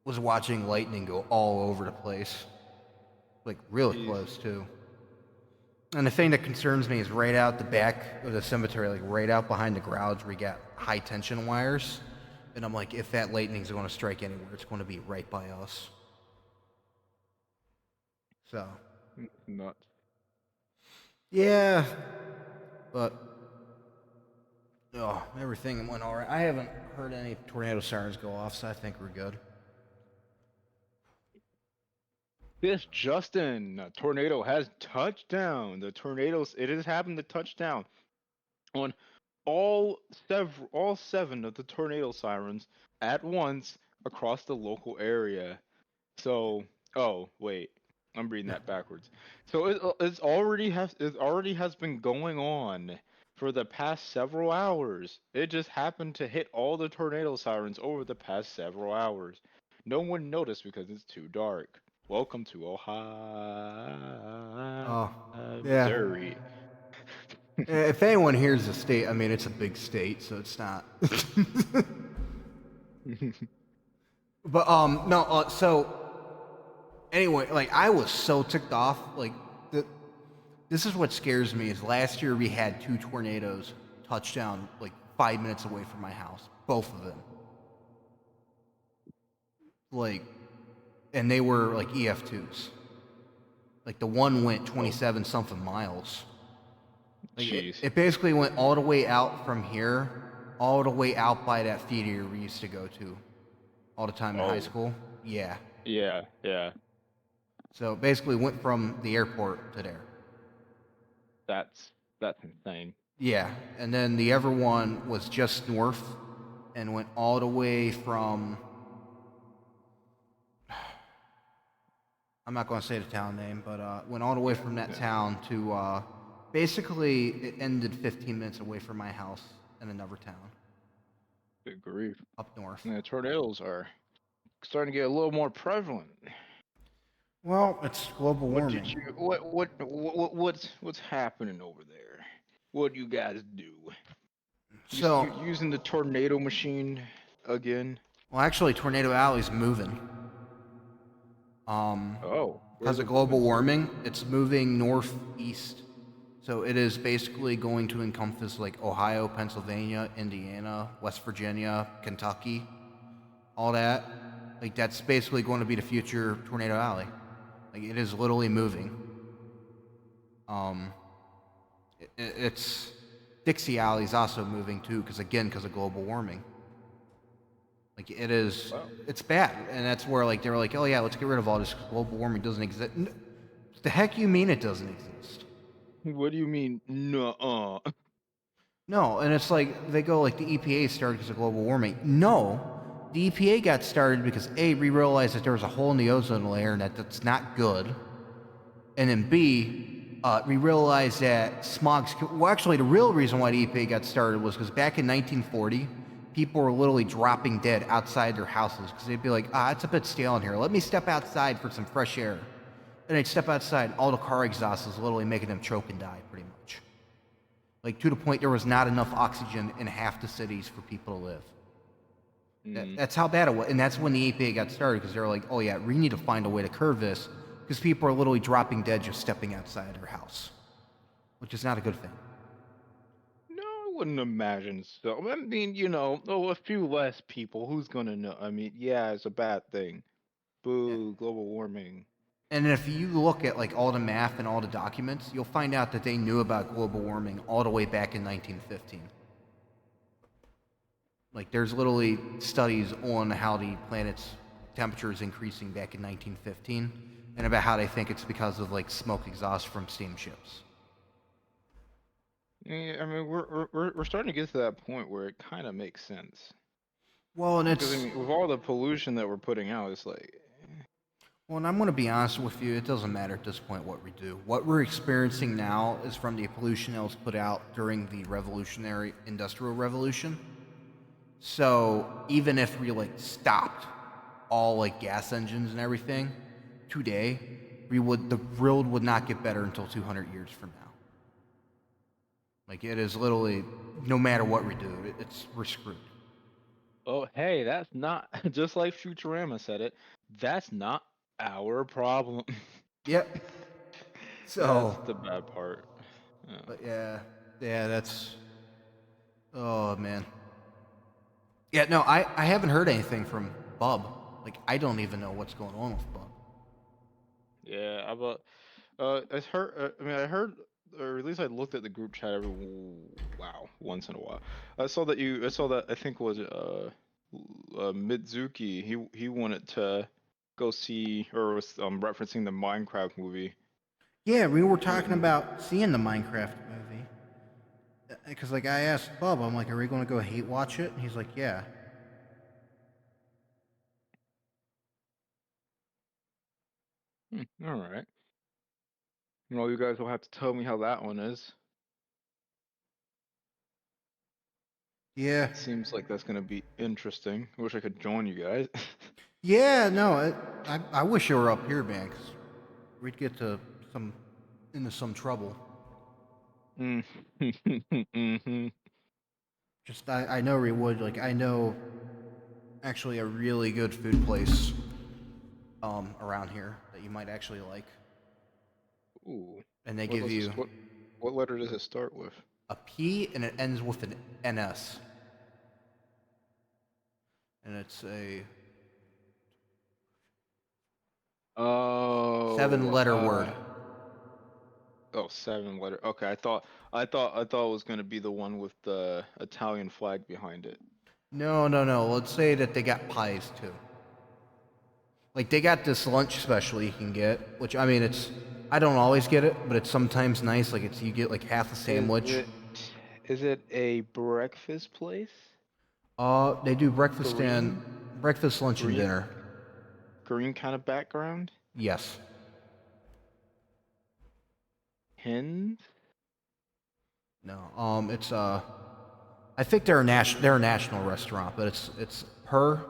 was watching lightning go all over the place, like really Jeez. close too. And the thing that concerns me is right out the back of the cemetery, like right out behind the garage, we got high tension wires. And I'm like, if that lightning's going to strike anywhere, it's going to be right by us. So, Nuts. yeah, but everything went all right. I haven't heard any tornado sirens go off, so I think we're good. This Justin tornado has touched down. It has happened to touch down on all seven of the tornado sirens at once across the local area. So, oh wait, I'm reading that backwards. So it already has been going on for the past several hours. It just happened to hit all the tornado sirens over the past several hours. No one noticed because it's too dark. Welcome to Ohio, Oh, yeah. Missouri. If anyone hears the state, I mean, it's a big state, so it's not. But no. So anyway, like I was so ticked off. Like this is what scares me. Is last year we had 2 tornadoes touch down like 5 minutes away from my house, both of them. Like, and they were like EF2s. Like the one went 27 something miles. Like Jeez. it basically went all the way out from here, all the way out by that theater we used to go to all the time in high Oh, school. Yeah. yeah, yeah. So basically went from the airport to there. That's insane. Yeah. And then the other one was just north and went all the way from, I'm not going to say the town name, but went all the way from that town to basically it ended 15 minutes away from my house in another town Good grief. up north. Yeah, tornadoes are starting to get a little more prevalent. Well, it's global warming. What's happening over there? What do you guys do? So, Using the tornado machine again? Well, actually, Tornado Alley's moving. Oh, Because where's of it moving global to? warming, it's moving northeast. So it is basically going to encompass like Ohio, Pennsylvania, Indiana, West Virginia, Kentucky, all that. Like that's basically going to be the future Tornado Alley. Like it is literally moving. Um, it's Dixie Alley is also moving too, because of global warming. Like it is, Wow. it's bad, and that's where like they were like, oh yeah, let's get rid of all this 'cause global warming doesn't exist. The heck you mean it doesn't exist? What do you mean? Nuh-uh. No, and it's like they go like the EPA started because of global warming. No, the EPA got started because A, we realized that there was a hole in the ozone layer and that's not good. And then B, we realized that smog's. Well, actually, the real reason why the EPA got started was because back in 1940, people were literally dropping dead outside their houses because they'd be like, it's a bit stale in here. Let me step outside for some fresh air. And they'd step outside, and all the car exhaust was literally making them choke and die, pretty much. Like to the point there was not enough oxygen in half the cities for people to live. Mm. That's how bad it was, and that's when the EPA got started because they were like, "Oh yeah, we need to find a way to curb this," because people are literally dropping dead just stepping outside their house, which is not a good thing. No, I wouldn't imagine so. I mean, a few less people. Who's gonna know? I mean, yeah, it's a bad thing. Yeah. Boo, global warming. And if you look at like all the math and all the documents, you'll find out that they knew about global warming all the way back in 1915. Like there's literally studies on how the planet's temperature is increasing back in 1915, and about how they think it's because of like smoke exhaust from steamships. Yeah, I mean, we're starting to get to that point where it kind of makes sense. Well, and Because I it's mean, with all the pollution that we're putting out, it's like, Well, and I'm going to be honest with you, it doesn't matter at this point what we do. What we're experiencing now is from the pollution that was put out during the revolutionary industrial revolution. So even if we like stopped all like gas engines and everything today, the world would not get better until 200 years from now. Like it is literally no matter what we do, we're screwed. oh, hey, that's not just like Futurama said it. That's not our problem. Yep. That's So, the bad part. Yeah. but yeah, that's oh man. Yeah, no, I haven't heard anything from Bub. Like, I don't even know what's going on with Bub. Yeah, but I heard. I mean, I heard, or at least I looked at the group chat once in a while. I saw that you. I saw that. I think was it Midzuki. He wanted to go see, or was referencing the Minecraft movie. Yeah, we were talking And about seeing the Minecraft movie. Because, like, I asked Bub, I'm like, are we going to go hate watch it? And he's like, yeah. all right. Well, you guys will have to tell me how that one is. Yeah. Seems like that's gonna be interesting. I wish I could join you guys. Yeah, no, I wish you were up here, man, because we'd get into some trouble. mm. hmm Just, I know we would. Like, I know actually a really good food place around here that you might actually like. Ooh. And they What give does this? you What letter does it start with? a P and it ends with an NS. And it's a Oh. 7-letter word. Oh, 7 letter. Okay, I thought it was gonna be the one with the Italian flag behind it. No, no, no. Let's say that they got pies too. Like they got this lunch special you can get, which I mean, I don't always get it, but it's sometimes nice. Like you get like half a Is sandwich. it? Is it a breakfast place? They do Green, breakfast, lunch, and green, dinner. green kind of background. Yes. Hens. No. It's I think they're a national restaurant, but it's her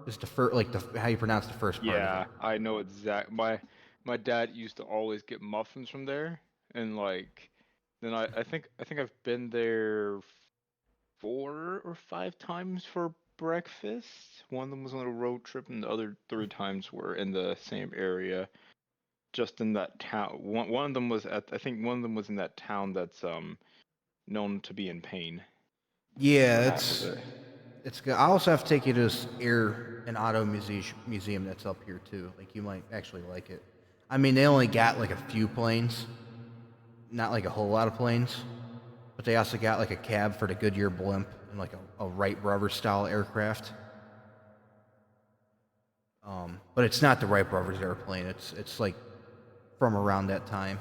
is the first like the how you pronounce the first part of it. Yeah, I know exact. My dad used to always get muffins from there, and like, then I think I've been there 4 or 5 times for breakfast. One of them was on a road trip, and the other 3 times were in the same area, just in that town. One of them was at, I think one of them was in that town that's known to be in pain Yeah, for half of it. it's good. I also have to take you to this air and auto museum that's up here too. Like you might actually like it. I mean, they only got like a few planes, not like a whole lot of planes, but they also got like a cab for the Goodyear blimp and like a Wright Brothers style aircraft. But it's not the Wright Brothers airplane. It's like from around that time.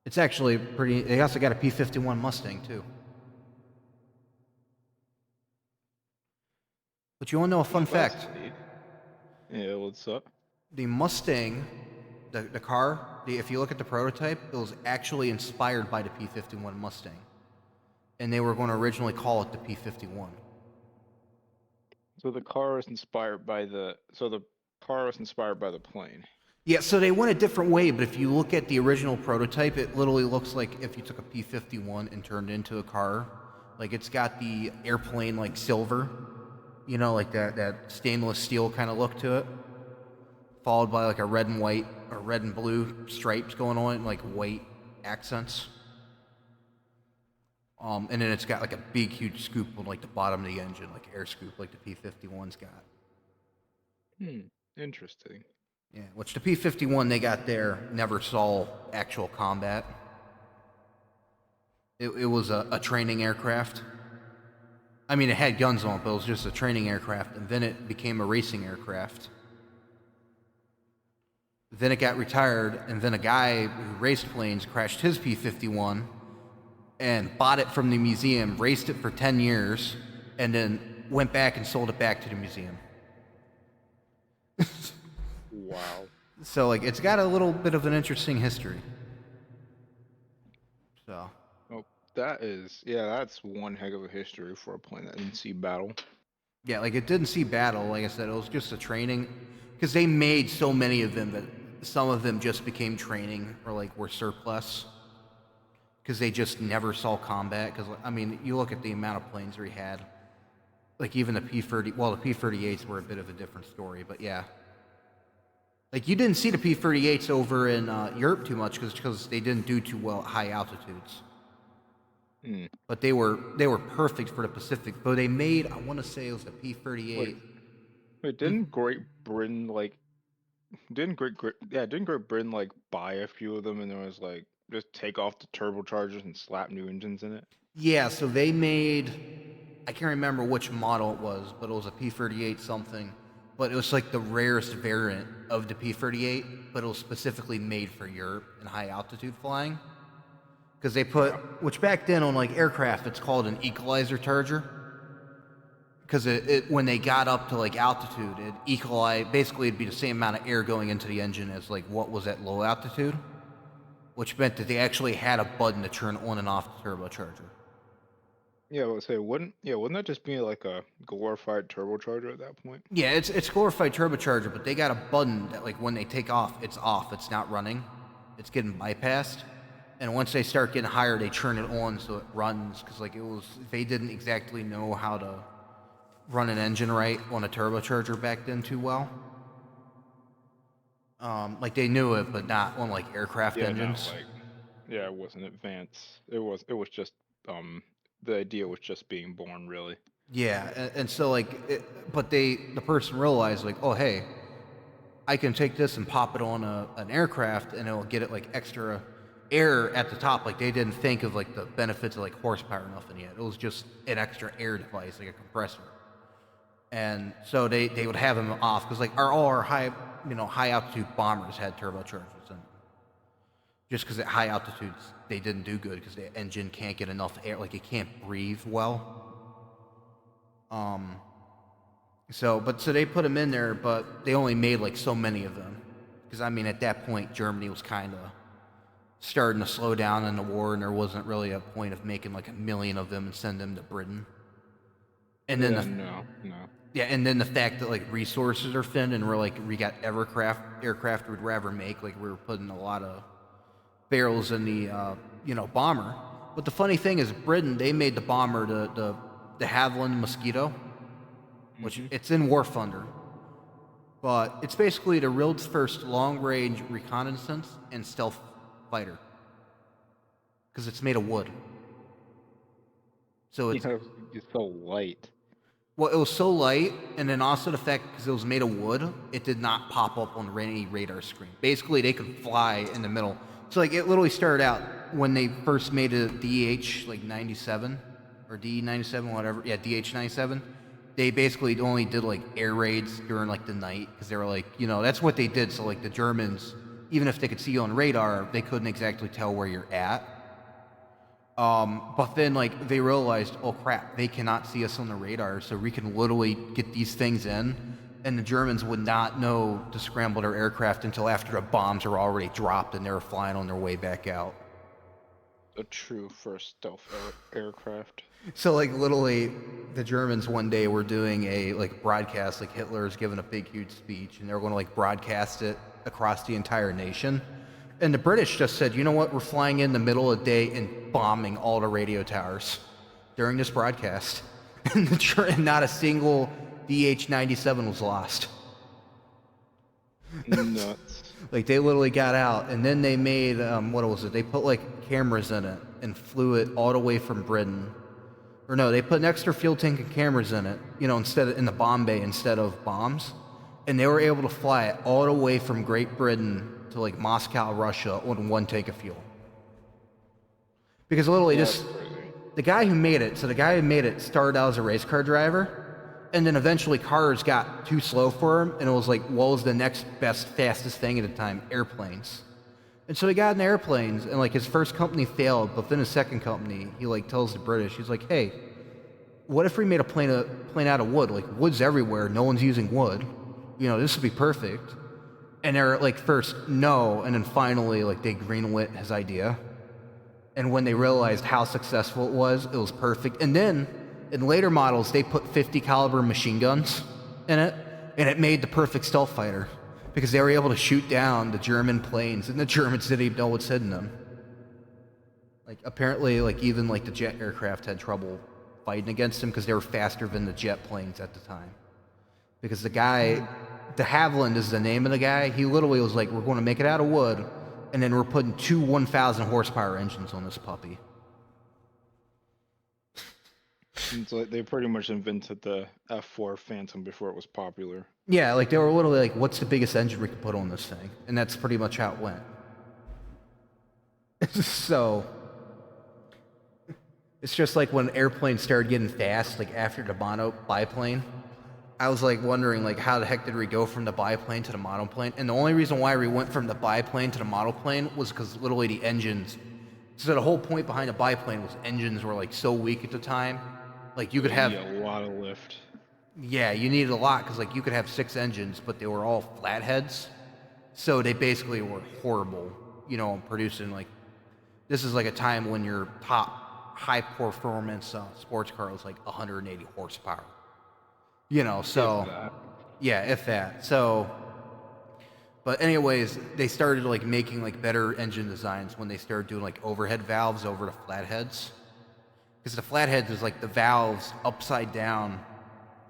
It's actually pretty. They also got a P-51 Mustang too. But you want to know a fun That's fact? neat. Yeah, what's up? The Mustang, the car, if you look at the prototype, it was actually inspired by the P-51 Mustang. And they were going to originally call it the P-51. So the car was inspired by the. So the car was inspired by the plane. Yeah, so they went a different way, but if you look at the original prototype, it literally looks like if you took a P-51 and turned it into a car. Like it's got the airplane like silver, you know, like that stainless steel kind of look to it, followed by like a red and white or red and blue stripes going on it, like white accents. And then it's got like a big, huge scoop on like the bottom of the engine, like air scoop, like the P-51's got. Interesting. Yeah, which the P-51 they got there never saw actual combat. It was a training aircraft. I mean, it had guns on it, but it was just a training aircraft, and then it became a racing aircraft. Then it got retired, and then a guy who raced planes crashed his P-51 and bought it from the museum, raced it for 10 years, and then went back and sold it back to the museum. Wow. So, like, it's got a little bit of an interesting history. So, Oh, that's one heck of a history for a plane that didn't see battle. yeah, like, it didn't see battle. Like I said, it was just a training. Because they made so many of them that some of them just became training or, like, were surplus. Because they just never saw combat. Because, I mean, you look at the amount of planes we had. Like, even the P-30... Well, the P-38s were a bit of a different story, but yeah. Like, you didn't see the P-38s over in Europe too much because they didn't do too well at high altitudes. But they were perfect for the Pacific. But they made, I want to say it was the P-38. Wait, didn't Great Britain didn't Great Britain like buy a few of them and there was like just take off the turbochargers and slap new engines in it? Yeah, so they made, I can't remember which model it was, but it was a P-38 something. But it was like the rarest variant of the P-38, but it was specifically made for Europe and high altitude flying. Because they put, which back then on like aircraft, it's called an equalizer charger. Because when they got up to like altitude, it equalized, basically it'd be the same amount of air going into the engine as like what was at low altitude. Which meant that they actually had a button to turn on and off the turbocharger. Yeah, I would say wouldn't that just be like a glorified turbocharger at that point? Yeah, it's glorified turbocharger, but they got a button that like when they take off, it's off. It's not running. It's getting bypassed. And once they start getting higher, they turn it on so it runs. Because like they didn't exactly know how to run an engine right on a turbocharger back then too well. Like they knew it, but not on like aircraft engines. It wasn't advanced. It was just the idea was just being born really. Yeah, and so like, but the person realized like, oh hey, I can take this and pop it on an aircraft, and it'll get it like extra air at the top. Like they didn't think of like the benefits of like horsepower or nothing yet. It was just an extra air device, like a compressor. And so they would have them off because like all our high altitude bombers had turbochargers, and just because at high altitudes they didn't do good because the engine can't get enough air, like it can't breathe well. So they put them in there, but they only made like so many of them because I mean at that point Germany was kind of starting to slow down in the war, and there wasn't really a point of making like 1,000,000 of them and send them to Britain. And then no. yeah, and then the fact that like resources are thin, and we got aircraft we'd rather make, like we were putting a lot of barrels in the bomber. But the funny thing is, Britain, they made the bomber de Havilland Mosquito, which Mhm. it's in War Thunder. But it's basically the world's first long-range reconnaissance and stealth fighter. Because it's made of wood. So it's... It's so light. Well, it was so light, and then also the fact because it was made of wood, it did not pop up on any radar screen. Basically, they could fly in the middle. So, like, it literally started out when they first made a DH, like, 97, or D97, whatever. Yeah, DH97. They basically only did, like, air raids during, like, the night, because they were like, you know, that's what they did. So, like, the Germans, even if they could see you on radar, they couldn't exactly tell where you're at. But then, like, they realized, oh crap, they cannot see us on the radar, so we can literally get these things in, and the Germans would not know to scramble their aircraft until after the bombs are already dropped and they were flying on their way back out. A true first stealth aircraft. So, like, literally, the Germans one day were doing a, like, broadcast, like, Hitler's giving a big, huge speech, and they were going to, like, broadcast it across the entire nation. And the British just said, you know what, we're flying in the middle of the day and bombing all the radio towers during this broadcast. And not a single DH-97 was lost. Nuts. Like, they literally got out, and then they made, what was it? They put, like, cameras in it and flew it all the way from Britain. Or no, they put an extra fuel tank and cameras in it, you know, instead of in the bomb bay instead of bombs. And they were able to fly it all the way from Great Britain to, like, Moscow, Russia on one tank of fuel. Because literally the guy who made it started out as a race car driver, and then eventually cars got too slow for him, and it was like, what was the next best, fastest thing at the time? Airplanes. And so he got in airplanes, and, like, his first company failed, but then his second company, he, like, tells the British, he's like, hey, what if we made a plane out of wood? Like, wood's everywhere, no one's using wood. You know, this would be perfect. And they're like, first, no, and then finally, like, they greenlit his idea. And when they realized how successful it was perfect. And then, in later models, they put 50 caliber machine guns in it, and it made the perfect stealth fighter. Because they were able to shoot down the German planes, and the Germans didn't even know what's hidden them. Like, apparently, like, even, like, the jet aircraft had trouble fighting against them because they were faster than the jet planes at the time. Because the guy, de Havilland is the name of the guy, he literally was like, we're going to make it out of wood, and then we're putting two 1,000 horsepower engines on this puppy. It's like they pretty much invented the F4 Phantom before it was popular. Yeah, like, they were literally like, what's the biggest engine we can put on this thing? And that's pretty much how it went. So, it's just like when airplanes started getting fast, like after the biplane, I was like wondering, like, how the heck did we go from the biplane to the monoplane? And the only reason why we went from the biplane to the monoplane was because literally the engines. So the whole point behind the biplane was engines were, like, so weak at the time. Like, you could have a lot of lift. Yeah, you needed a lot because, like, you could have 6 engines, but they were all flatheads. So they basically were horrible, you know, producing, like, this is like a time when your top high performance sports car was like 180 horsepower. You know, so yeah, if that. So, but anyways, they started, like, making, like, better engine designs when they started doing, like, overhead valves over the flatheads. Because the flatheads is like the valves upside down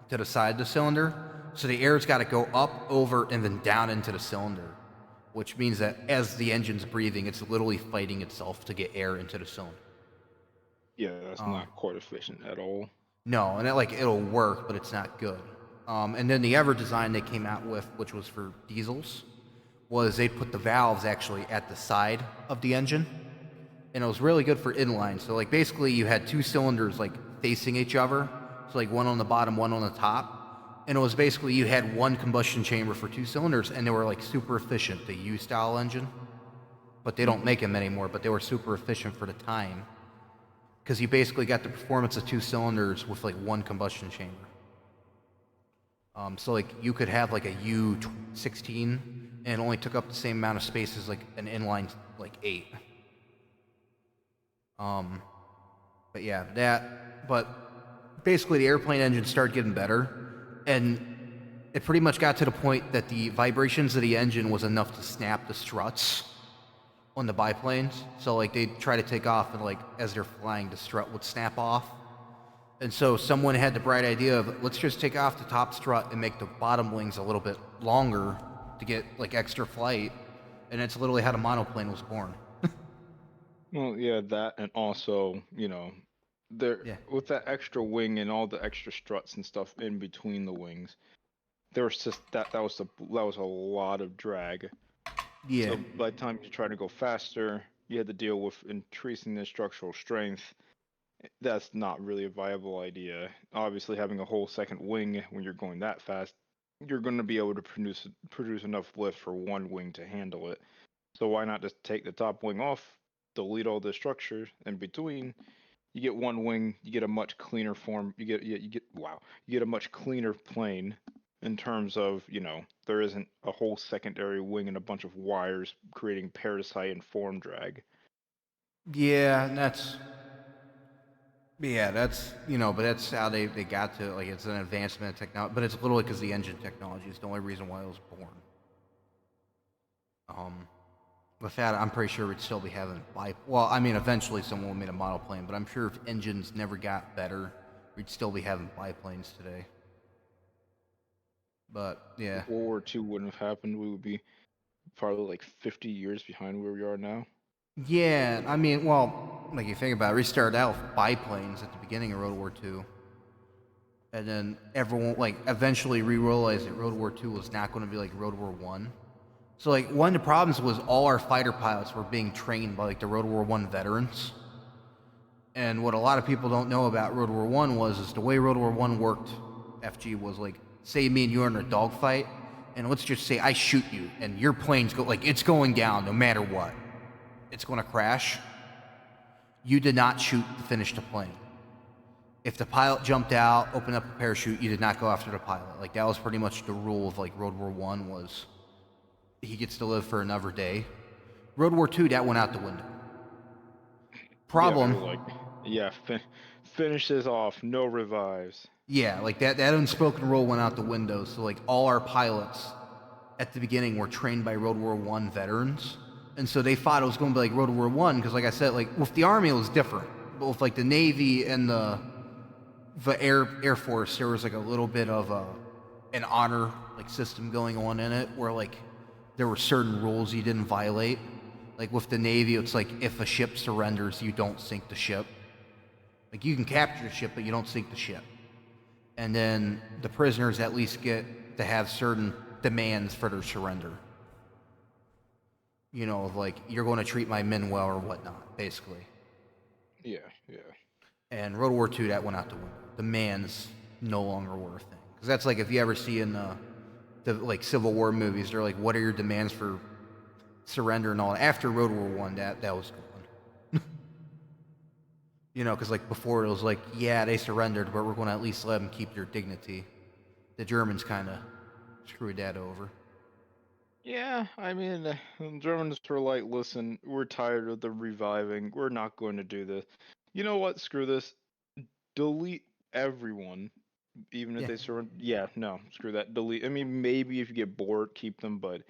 to the side of the cylinder. So the air's got to go up, over, and then down into the cylinder. Which means that as the engine's breathing, it's literally fighting itself to get air into the cylinder. Yeah, that's not quite efficient at all. No, and it'll work, but it's not good. And then the other design they came out with, which was for diesels, was they'd put the valves actually at the side of the engine. And it was really good for inline. So, like, basically you had 2 cylinders, like, facing each other. So, like, one on the bottom, one on the top. And it was basically you had one combustion chamber for 2 cylinders, and they were, like, super efficient. The U-style engine. But they don't make them anymore, but they were super efficient for the time. Because you basically got the performance of 2 cylinders with, like, 1 combustion chamber. So, like, you could have, like, a U16, and it only took up the same amount of space as, like, an inline, like, 8. But yeah, but basically the airplane engine started getting better, and it pretty much got to the point that the vibrations of the engine was enough to snap the struts on the biplanes. So, like, they'd try to take off, and, like, as they're flying, the strut would snap off. And so someone had the bright idea of let's just take off the top strut and make the bottom wings a little bit longer to get like extra flight. And it's literally how the monoplane was born. Well, yeah, that, and also, there Yeah. with that extra wing and all the extra struts and stuff in between the wings, there was just that was a lot of drag. Yeah. So by the time you try to go faster, you had to deal with increasing the structural strength. That's not really a viable idea. Obviously, having a whole second wing when you're going that fast, you're going to be able to produce enough lift for one wing to handle it. So why not just take the top wing off, delete all the structure in between? You get one wing, you get a much cleaner form. You get a much cleaner plane in terms of, there isn't a whole secondary wing and a bunch of wires creating parasite and form drag. Yeah, and that's, but that's how they got to, like, it's an advancement of technology, but it's literally because the engine technology is the only reason why it was born. With that, I'm pretty sure we'd still be having well, I mean, eventually someone will make a monoplane, but I'm sure if engines never got better, we'd still be having biplanes today. But, yeah. If World War II wouldn't have happened, we would be probably like 50 years behind where we are now. Yeah, I mean, well, like you think about it, we started out with biplanes at the beginning of World War II. And then everyone, like, eventually realized that World War II was not going to be like World War One. So, like, one of the problems was all our fighter pilots were being trained by, like, the World War One veterans. And what a lot of people don't know about World War One is the way World War One worked, FG, was like, say me and you are in a dogfight, and let's just say I shoot you, and your plane's it's going down no matter what. It's going to crash. You did not shoot to finish the plane. If the pilot jumped out, opened up a parachute, you did not go after the pilot. Like, that was pretty much the rule of, like, World War One was he gets to live for another day. World War II, that went out the window. Problem. Yeah, they're like, yeah, finish this off, no revives. Yeah, like that unspoken rule went out the window. So, like, all our pilots at the beginning were trained by World War One veterans, and so they thought it was going to be like World War One because, like I said, like with the Army it was different, but with like the Navy and the Air Force, there was like a little bit of an honor like system going on in it, where like there were certain rules you didn't violate. Like with the Navy, it's like if a ship surrenders, you don't sink the ship. Like you can capture the ship, but you don't sink the ship. And then the prisoners at least get to have certain demands for their surrender. Like you're going to treat my men well or whatnot, basically. Yeah, yeah. And World War II, that went out the window. Demands no longer were a thing. Because that's like if you ever see in the like Civil War movies, they're like, what are your demands for surrender and all that. After World War One, that was gone. Because like before it was like, yeah, they surrendered, but we're going to at least let them keep their dignity. The Germans kind of screwed that over. Yeah, I mean, the Germans were like, listen, we're tired of the reviving. We're not going to do this. You know what? Screw this. Delete everyone, even if Yeah. they surrender. Yeah, no, screw that. Delete. I mean, maybe if you get bored, keep them, but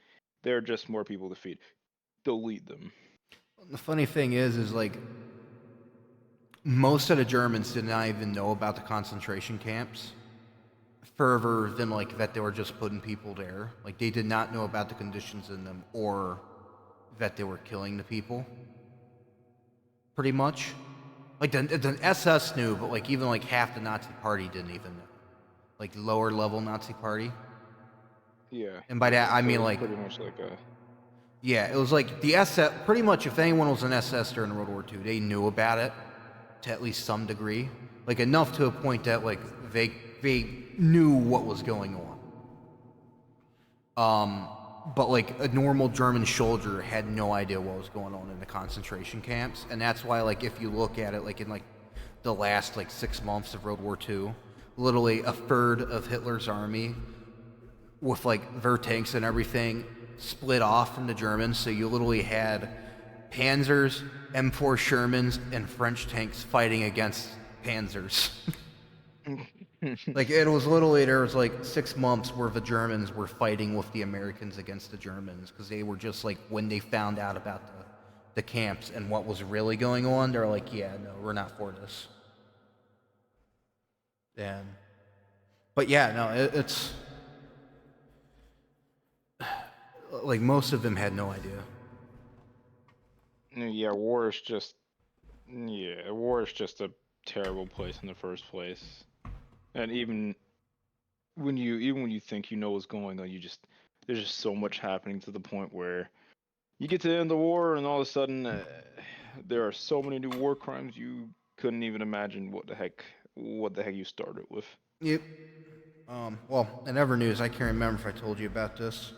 they're just more people to feed. Delete them. The funny thing is like most of the Germans did not even know about the concentration camps further than like that they were just putting people there. Like they did not know about the conditions in them or that they were killing the people. Pretty much. Like the SS knew, but like even like half the Nazi party didn't even know. Like lower level Nazi party. Yeah. And by that I So mean it's like pretty much like a. yeah, it was like the SS. Pretty much, if anyone was an SS during World War II, they knew about it to at least some degree, like enough to a point that like they knew what was going on. But like a normal German soldier had no idea what was going on in the concentration camps, and that's why like if you look at it like in like the last like 6 months of World War II, literally a third of Hitler's army with like their tanks and everything split off from the Germans, so you literally had Panzers, M4 Shermans, and French tanks fighting against Panzers. Like it was literally there was like 6 months where the Germans were fighting with the Americans against the Germans because they were just like when they found out about the camps and what was really going on, they're like, yeah, no, we're not for this. And, but yeah, no, it's like most of them had no idea. Yeah, war is just a terrible place in the first place. And even when you think you know what's going on, there's just so much happening to the point where you get to the end of the war, and all of a sudden, there are so many new war crimes you couldn't even imagine what the heck you started with. Yep. Well, in other news, I can't remember if I told you about this.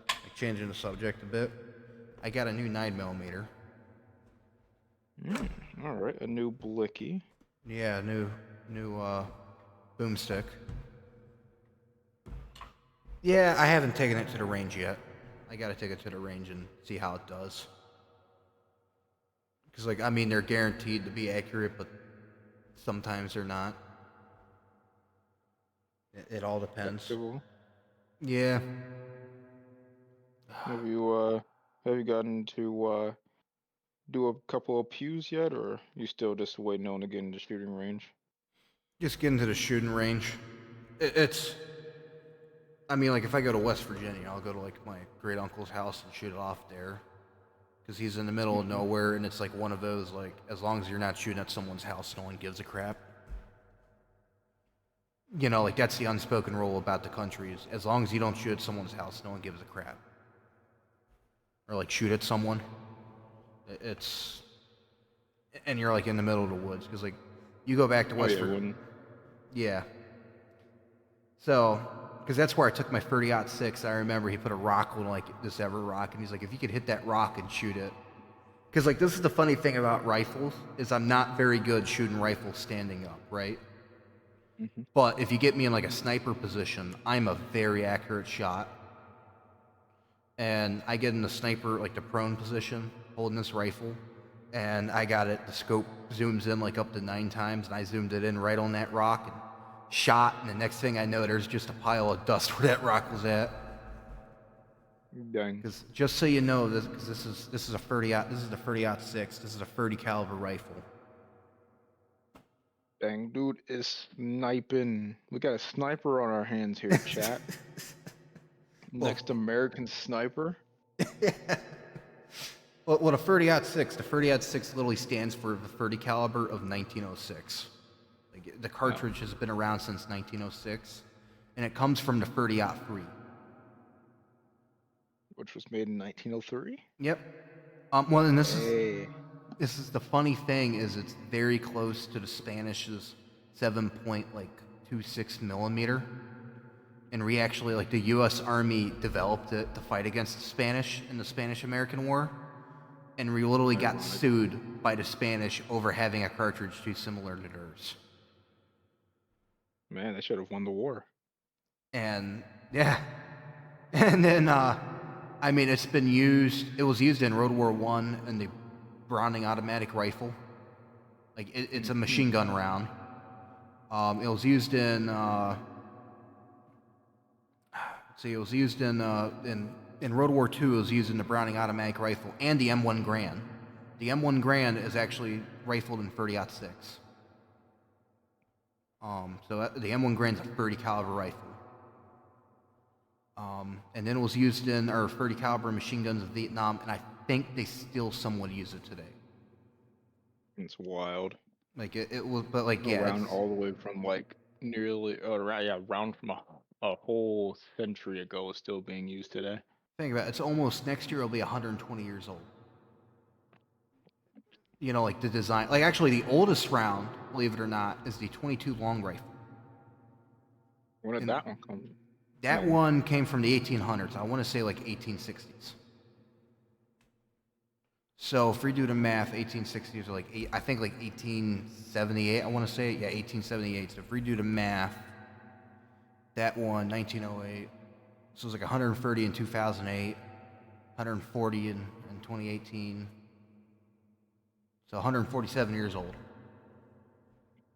Like changing the subject a bit. I got a new 9mm. All right, a new blicky. Yeah, new boomstick. Yeah, I haven't taken it to the range yet. I gotta take it to the range and see how it does. Because, like, I mean, they're guaranteed to be accurate, but sometimes they're not. It all depends. Acceptable. Yeah. Have you gotten to do a couple of pews yet, or you still just waiting on to get into shooting range? Just get into the shooting range. It's. I mean, like, if I go to West Virginia, I'll go to, like, my great uncle's house and shoot it off there. Because he's in the middle of nowhere, and it's like one of those, like, as long as you're not shooting at someone's house, no one gives a crap. You know, like, that's the unspoken rule about the country is as long as you don't shoot at someone's house, no one gives a crap. Or, like, shoot at someone. It's... And you're, like, in the middle of the woods, because, like, you go back to West Virginia... Yeah. So, because that's where I took my 30-06. I remember he put a rock on, like, this ever rock, and he's like, if you could hit that rock and shoot it... Because, like, this is the funny thing about rifles, is I'm not very good shooting rifles standing up, right? Mm-hmm. But if you get me in, like, a sniper position, I'm a very accurate shot. And I get in the sniper, like, the prone position, holding this rifle, and I got it, the scope zooms in, like, up to 9 times, and I zoomed it in right on that rock, and shot, and the next thing I know, there's just a pile of dust where that rock was at. Dang. Because just so you know, this is a 30-06. This is a 30 caliber rifle. Dang, dude is sniping. We got a sniper on our hands here, chat. Next American sniper. Well, the 30-06, the 30-06 literally stands for the 30 caliber of 1906. Like, the cartridge has been around since 1906, and it comes from the 30-03. Which was made in 1903. Yep. Well, and this Hey. is the funny thing is it's very close to the Spanish's 7.26 millimeter. And we actually, like, the U.S. Army developed it to fight against the Spanish in the Spanish-American War. And we literally got sued by the Spanish over having a cartridge too similar to theirs. Man, they should have won the war. And, yeah. And then, I mean, it was used in World War I in the Browning automatic rifle. Like, it's a machine gun round. It was used in, it was used in World War II. It was used in the Browning automatic rifle and the M1 Garand. The M1 Garand is actually rifled in 30-06. So the M1 Garand is a 30 caliber rifle. And then it was used in our 30 caliber machine guns in Vietnam, and I think they still somewhat use it today. It's wild. Like it was, but like around all the way from like around from a whole century ago is still being used today. Think about it, it's almost next year. It'll be 120 years old. You know, like the design. Like actually, the oldest round, believe it or not, is the 22 long rifle. When did that one come? That one came from the 1800s. I want to say like 1860s. So if we do the math, 1860s are like I think like 1878. I want to say, yeah, 1878. So if we do the math, that one 1908. So it was like 130 in 2008, 140 in 2018. So 147 years old.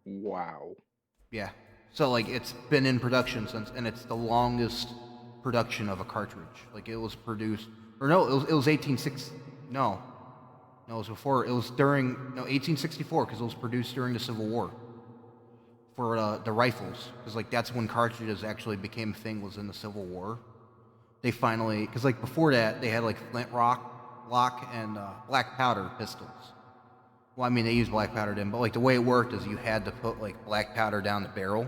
Wow. Yeah. So like it's been in production since, and it's the longest production of a cartridge. Like it was produced, or no, it was 1860. No, it was before. It was during 1864 because it was produced during the Civil War. for the rifles, because like that's when cartridges actually became a thing, was in the Civil War. They finally, because like before that they had like flintlock, lock, and black powder pistols. Well, I mean they used black powder then, but like the way it worked is you had to put like black powder down the barrel,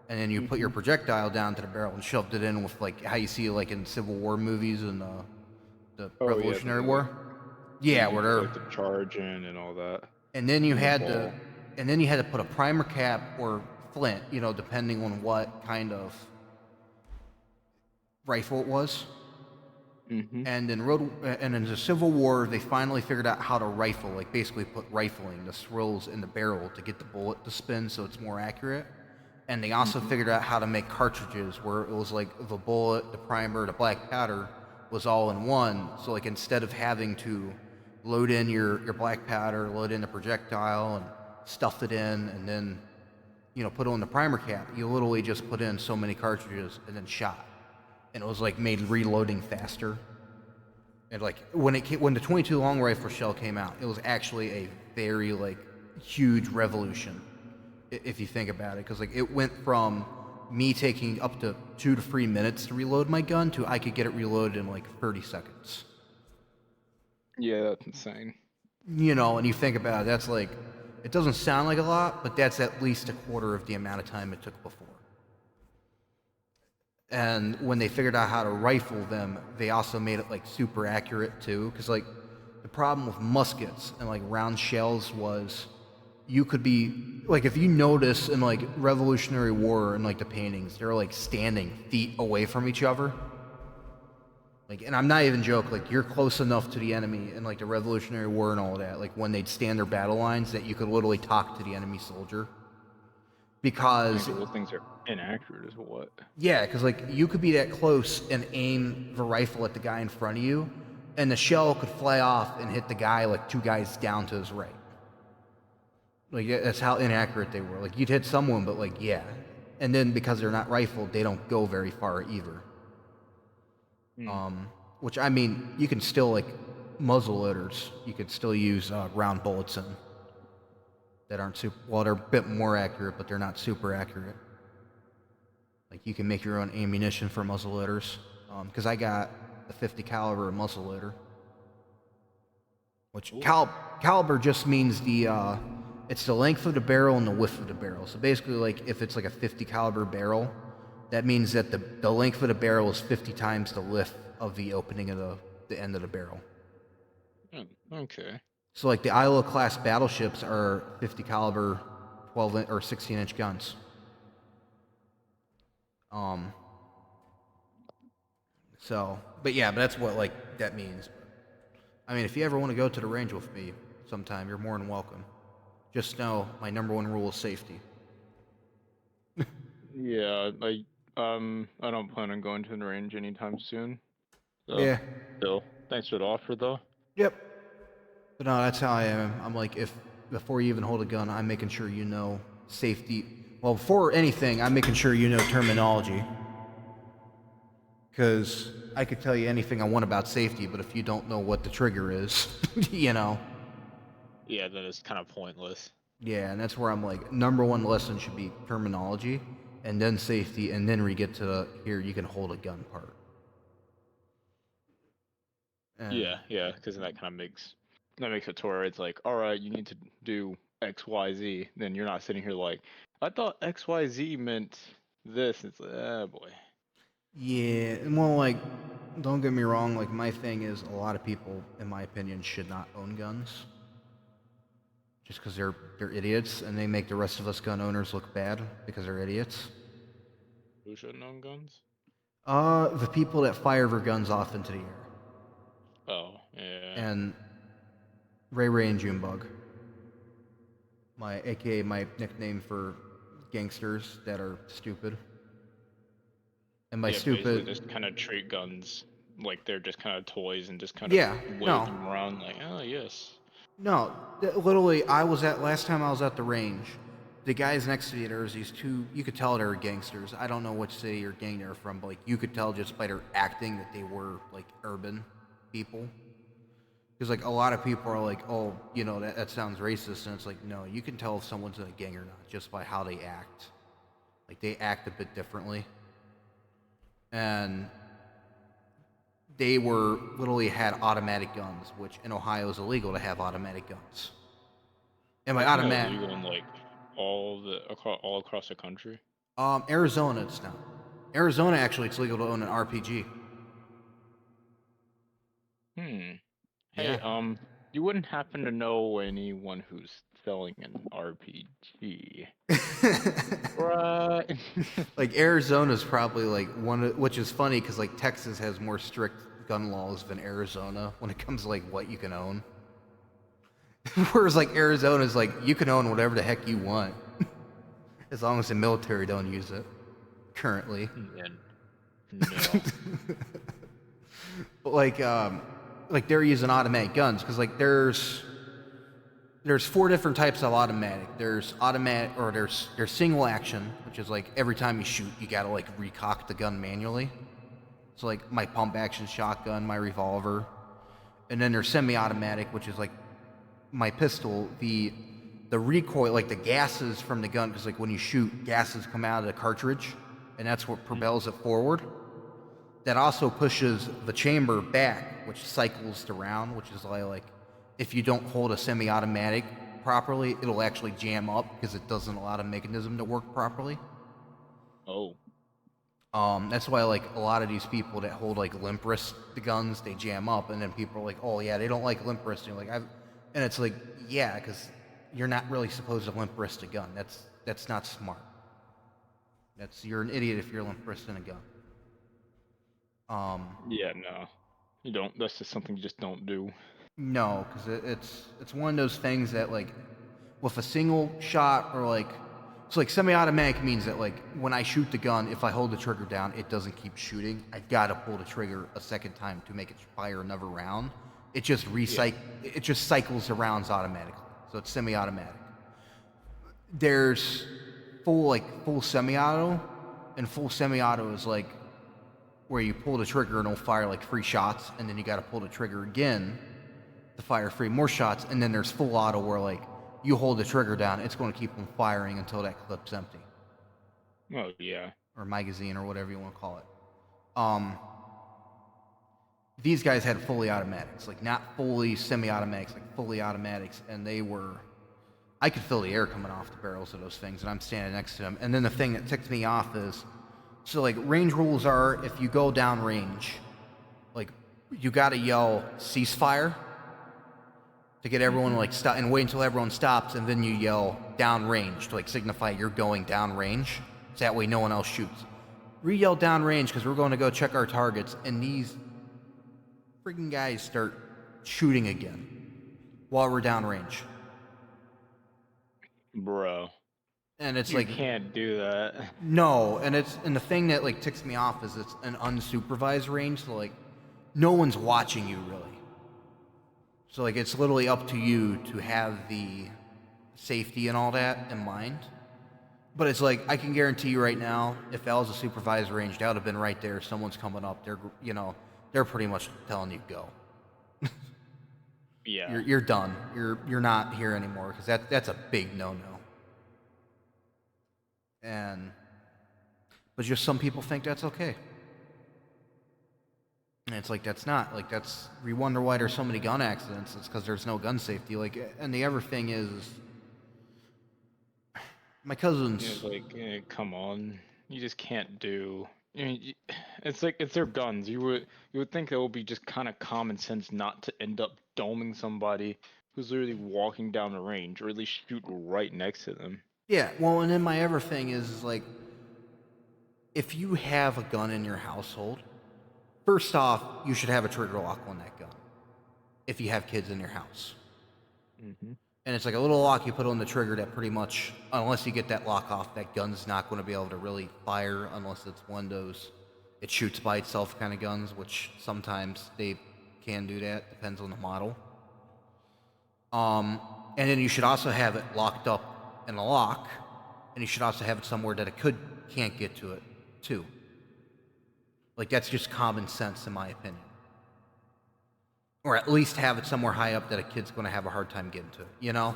and then you put your projectile down to the barrel and shoved it in with like how you see like in Civil War movies and the Oh yeah, Revolutionary the War. Yeah, you where put they're like the charge in and all that, and then you and the had ball. to and then you had to put a primer cap or flint, depending on what kind of rifle it was. Mm-hmm. And in the Civil War, they finally figured out how to rifle, like basically put rifling, the swirls in the barrel to get the bullet to spin so it's more accurate. And they also figured out how to make cartridges where it was like the bullet, the primer, the black powder was all in one. So like instead of having to load in your black powder, load in the projectile and stuff it in and then, put on the primer cap, you literally just put in so many cartridges and then shot. And it was like made reloading faster. And like when the 22 long rifle shell came out, it was actually a very like huge revolution if you think about it, because like it went from me taking up to 2 to 3 minutes to reload my gun to I could get it reloaded in like 30 seconds. Yeah, that's insane. And you think about it, that's like, it doesn't sound like a lot, but that's at least a quarter of the amount of time it took before. And when they figured out how to rifle them, they also made it like super accurate too, because like the problem with muskets and like round shells was you could be like, if you notice in like Revolutionary War and like the paintings, they're like standing feet away from each other. Like, and I'm not even joking, like you're close enough to the enemy in like the Revolutionary War and all that, like when they'd stand their battle lines, that you could literally talk to the enemy soldier. Because Those things are inaccurate as what? yeah, because like you could be that close and aim the rifle at the guy in front of you, and the shell could fly off and hit the guy like 2 guys down to his right. Like that's how inaccurate they were. Like you'd hit someone, but like yeah, and then because they're not rifled, they don't go very far either. Which I mean, you can still like muzzle loaders. You could still use round bullets in that aren't super. Well, they're a bit more accurate, but they're not super accurate. Like you can make your own ammunition for muzzle loaders. Because I got a 50 caliber muzzle loader, which caliber just means it's the length of the barrel and the width of the barrel. So basically, like if it's like a 50 caliber barrel, that means that the length of the barrel is 50 times the width of the opening of the end of the barrel. Okay. So like the Iowa class battleships are 50 caliber 12 or 16-inch guns. So, but that's what like that means. I mean, if you ever want to go to the range with me sometime, you're more than welcome. Just know my number one rule is safety. Yeah, I don't plan on going to the range anytime soon. So, Yeah. still, thanks for the offer though. Yep. But no, that's how I am. I'm like, if before you even hold a gun, I'm making sure you know safety. Well, before anything, I'm making sure you know terminology. Because I could tell you anything I want about safety, but if you don't know what the trigger is, you know. Yeah, that is kind of pointless. Yeah, and that's where I'm like, number one lesson should be terminology, and then safety, and then we get to the, here, you can hold a gun part. And Yeah, because that kind of makes it to where it's like, all right, you need to do X, Y, Z. Then you're not sitting here like, I thought X, Y, Z meant this. It's like, oh boy. yeah, and well, like, don't get me wrong, like, my thing is a lot of people, in my opinion, should not own guns. Just because they're idiots, and they make the rest of us gun owners look bad because they're idiots. Who shouldn't own guns? The people that fire their guns off into the air. Oh, yeah. And Ray and Junebug. AKA my nickname for gangsters that are stupid. And by Basically stupid, just kind of treat guns like they're just kind of toys and just kind yeah, of wave no, them around like, oh yes. no. Literally, last time I was at the range. The guys next to me, there was these two. You could tell they were gangsters. I don't know which city or gang they're from, but like you could tell just by their acting that they were like urban people. Because like a lot of people are like, oh, you know, that sounds racist, and it's like, no, you can tell if someone's in a gang or not just by how they act. Like they act a bit differently, and they were literally had automatic guns, which in Ohio is illegal to have automatic guns. And by Isn't that automatic, illegal in like all across the country? Arizona, it's not. Arizona actually, it's legal to own an RPG. Hmm. Hey, Yeah. you wouldn't happen to know anyone who's selling an RPG, right? Like Arizona's probably like which is funny because like Texas has more strict gun laws than Arizona when it comes to like what you can own. Whereas like Arizona's like you can own whatever the heck you want as long as the military don't use it currently. Yeah, no. But like they're using automatic guns because like there's four different types of automatic. There's automatic or there's single action, which is like every time you shoot you gotta like recock the gun manually. So like my pump action shotgun, my revolver, and then there's semi-automatic, which is like my pistol. The recoil, like the gases from the gun, because like when you shoot, gases come out of the cartridge, and that's what propels it forward. That also pushes the chamber back, which cycles the round, which is why like if you don't hold a semi-automatic properly, it'll actually jam up because it doesn't allow the mechanism to work properly. Oh, That's why like a lot of these people that hold like limp wrist guns, they jam up, and then people are like, "Oh yeah, they don't like limp wrist." And you're like, and it's like, yeah, because you're not really supposed to limp wrist a gun. That's not smart. You're an idiot if you're limp wristing a gun. yeah, no. You don't. That's just something you just don't do. No, because it's one of those things that like with a single shot or like so like semi-automatic means that like when I shoot the gun, if I hold the trigger down, it doesn't keep shooting. I've got to pull the trigger a second time to make it fire another round. It just it just cycles the rounds automatically. So it's semi-automatic. There's full semi-auto, and full semi-auto is like where you pull the trigger and it'll fire like 3 shots, and then you got to pull the trigger again to fire 3 more shots, and then there's full auto where like you hold the trigger down, it's going to keep them firing until that clip's empty, Oh yeah. or magazine, or whatever you want to call it. Um, these guys had fully automatics, like not fully semi-automatics, like fully automatics, and I could feel the air coming off the barrels of those things, and I'm standing next to them. And then the thing that ticked me off is, so like range rules are, if you go down range, like you got to yell ceasefire to get everyone to like stop and wait until everyone stops, and then you yell downrange to like signify you're going downrange. So that way no one else shoots. Re-yell downrange because we're going to go check our targets, and these freaking guys start shooting again while we're downrange. Bro, And it's you like, can't do that. no, and the thing that like ticks me off is it's an unsupervised range, so like no one's watching you really. So like it's literally up to you to have the safety and all that in mind. But it's like I can guarantee you right now, if that was a supervised range, that would have been right there. Someone's coming up, they're pretty much telling you go. Yeah. You're done. You're not here anymore because that's a big no-no. But just some people think that's okay. And it's like that's not like that's we wonder why there's so many gun accidents. It's because there's no gun safety. Like, and the other thing is, my cousins. It's like, come on, you just can't do. I mean, it's like it's their guns. You would think it would be just kind of common sense not to end up doming somebody who's literally walking down the range, or at least shoot right next to them. Yeah, well, and then my other thing is like, if you have a gun in your household, first off, you should have a trigger lock on that gun. If you have kids in your house. Mm-hmm. And it's like a little lock you put on the trigger that pretty much, unless you get that lock off, that gun's not going to be able to really fire unless it's one of those it shoots by itself kind of guns, which sometimes they can do that, depends on the model. And then you should also have it locked up in a lock, and you should also have it somewhere that it can't get to it, too. Like, that's just common sense, in my opinion. or at least have it somewhere high up that a kid's going to have a hard time getting to, you know?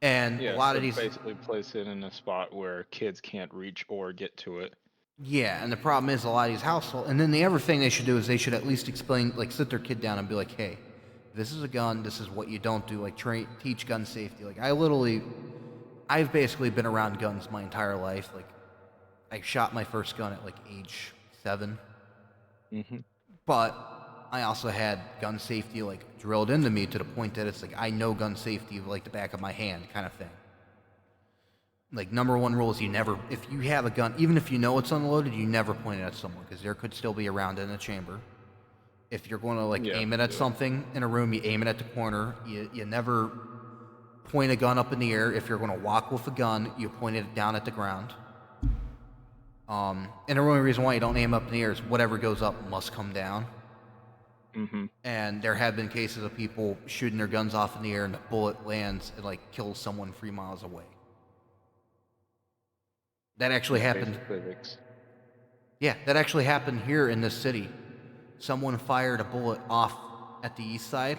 And a Yeah, lot so of these, basically place it in a spot where kids can't reach or get to it. yeah, and the problem is a lot of these households, and then the other thing they should do is they should at least explain, like, sit their kid down and be like, hey, this is a gun, this is what you don't do, like, teach gun safety. Like, I've basically been around guns my entire life. Like, I shot my first gun at, like, age 7. Mm-hmm. But I also had gun safety, like, drilled into me to the point that it's like I know gun safety like the back of my hand kind of thing. Like, number one rule is you never, if you have a gun, even if you know it's unloaded, you never point it at someone because there could still be a round in the chamber. If you're going to, like, Yeah. aim it at something in a room, you aim it at the corner. You never point a gun up in the air. If you're going to walk with a gun, you point it down at the ground. And the only reason why you don't aim up in the air is whatever goes up must come down. Mm-hmm. And there have been cases of people shooting their guns off in the air and the bullet lands and, like, kills someone 3 miles away. That actually happened. Basic physics. Yeah, that actually happened here in this city. Someone fired a bullet off at the east side,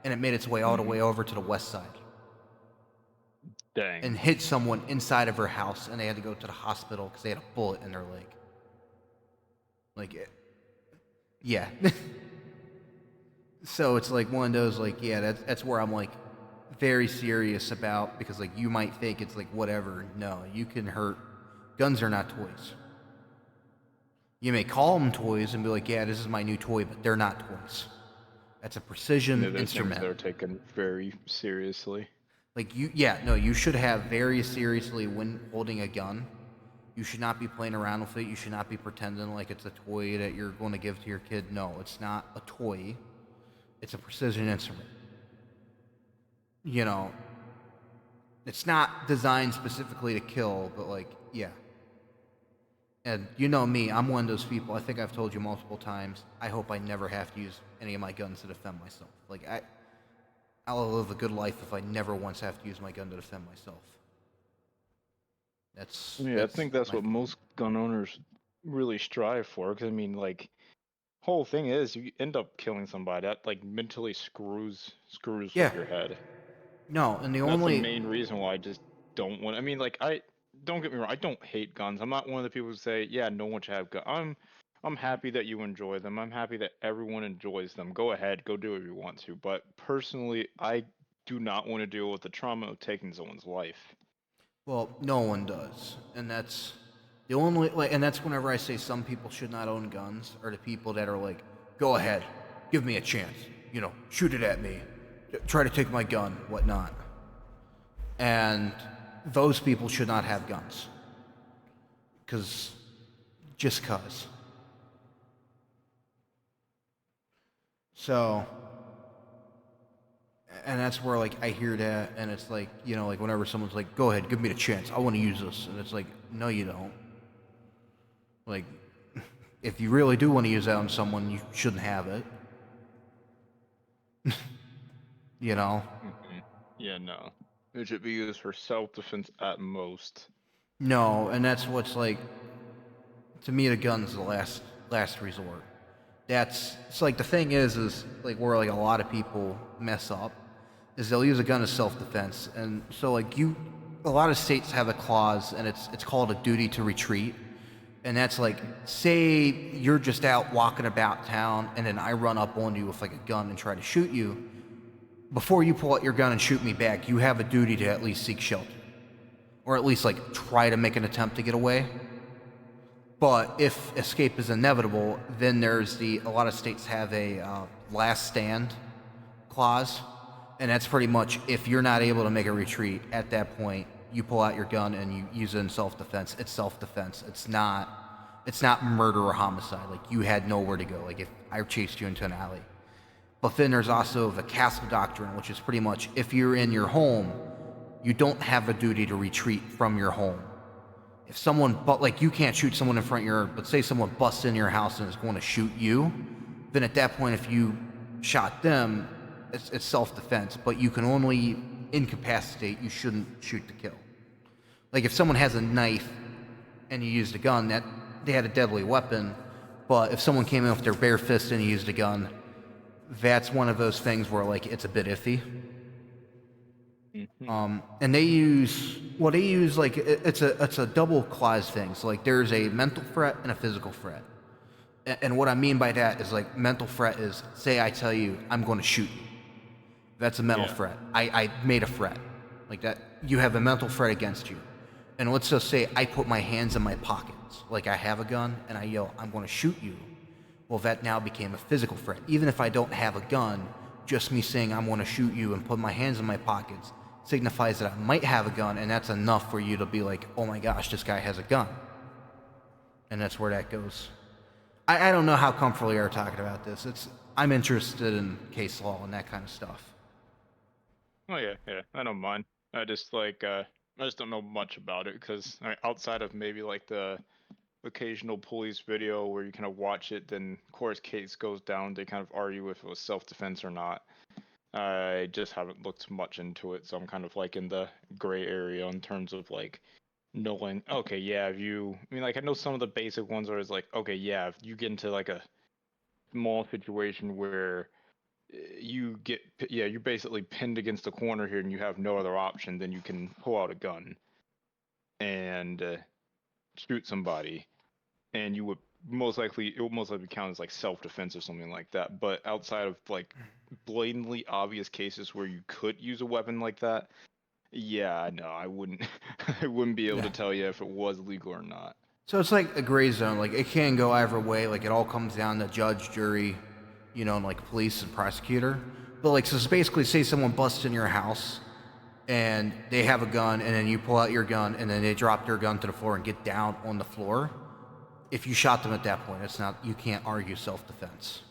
and it made its way all the way over to the west side Dang. and hit someone inside of her house, and they had to go to the hospital because they had a bullet in their leg. Like, yeah. So it's like one of those, like, yeah, that's where I'm, like, very serious about, because, like, you might think it's like whatever. No, you can hurt. Guns are not toys. You may call them toys and be like, yeah, this is my new toy, but they're not toys. That's a precision There's instrument. things that are taken very seriously. Like, you should have very seriously when holding a gun. You should not be playing around with it. You should not be pretending like it's a toy that you're going to give to your kid. No, it's not a toy. It's a precision instrument. You know, it's not designed specifically to kill, but, like, yeah. And you know me, I'm one of those people, I think I've told you multiple times, I hope I never have to use any of my guns to defend myself. Like, I'll live a good life if I never once have to use my gun to defend myself. I think that's my what most gun owners really strive for. Because, I mean, like, whole thing is you end up killing somebody. That, like, mentally screws Yeah. with your head. No, and That's the main reason why I just don't want. I mean, like, don't get me wrong. I don't hate guns. I'm not one of the people who say, yeah, no one should have guns. I'm happy that you enjoy them. I'm happy that everyone enjoys them. Go ahead, go do what you want to. But personally, I do not want to deal with the trauma of taking someone's life. Well, no one does, and that's the only, like, and that's whenever I say some people should not own guns, are the people that are like, go ahead, give me a chance, shoot it at me, try to take my gun, whatnot. And those people should not have guns, just cause. So, and that's where, like, I hear that, and it's like, like, whenever someone's like, go ahead, give me the chance, I want to use this, and it's like, no, you don't. Like, if you really do want to use that on someone, you shouldn't have it. Mm-hmm. Yeah, no. It should be used for self-defense at most. No, and that's what's, like, to me, the gun's the last resort. It's like, the thing is like, where, like, a lot of people mess up is they'll use a gun as self-defense, and so, like, a lot of states have a clause, and it's called a duty to retreat, and that's like, say you're just out walking about town, and then I run up on you with, like, a gun and try to shoot you. Before you pull out your gun and shoot me back, you have a duty to at least seek shelter, or at least, like, try to make an attempt to get away. But if escape is inevitable, then a lot of states have a last stand clause, and that's pretty much, if you're not able to make a retreat, at that point, you pull out your gun and you use it in self-defense. It's self-defense. It's not murder or homicide. Like, you had nowhere to go. Like, if I chased you into an alley. But then there's also the castle doctrine, which is pretty much, if you're in your home, you don't have a duty to retreat from your home. If someone, you can't shoot someone in front of your, but say someone busts in your house and is going to shoot you, then at that point, if you shot them, it's self-defense, but you can only incapacitate, you shouldn't shoot to kill. Like, if someone has a knife and you used a gun, that they had a deadly weapon, but if someone came in with their bare fist and used a gun, that's one of those things where like it's a bit iffy. Mm-hmm. And they use like it's a double clause thing. So like there's a mental threat and a physical threat. And what I mean by that is like mental threat is say I tell you I'm going to shoot you. That's a mental Yeah. threat. I made a threat. Like that you have a mental threat against you. And let's just say I put my hands in my pockets, like I have a gun, and I yell, I'm going to shoot you. Well, that now became a physical threat. Even if I don't have a gun, just me saying I'm going to shoot you and put my hands in my pockets signifies that I might have a gun, and that's enough for you to be like, oh my gosh, this guy has a gun. And that's where that goes. I don't know how comfortable you are talking about this. I'm interested in case law and that kind of stuff. Oh yeah, yeah. I don't mind. I just I just don't know much about it because outside of maybe like the occasional police video where you kind of watch it, then of course case goes down. They kind of argue if it was self-defense or not. I just haven't looked much into it, so I'm kind of like in the gray area in terms of like knowing. Okay, yeah, if you, I mean, like I know some of the basic ones are is like, okay, yeah, if you get into like a small situation where you're basically pinned against the corner here and you have no other option, then you can pull out a gun and shoot somebody, and you would it would most likely count as like self-defense or something like that. But outside of like blatantly obvious cases where you could use a weapon like that, yeah, no, I wouldn't. I wouldn't be able Yeah. to tell you if it was legal or not. So it's like a gray zone. Like it can go either way. Like it all comes down to judge, jury, and like police and prosecutor. But like, so it's basically say someone busts in your house and they have a gun, and then you pull out your gun, and then they drop their gun to the floor and get down on the floor. If you shot them at that point, you can't argue self-defense.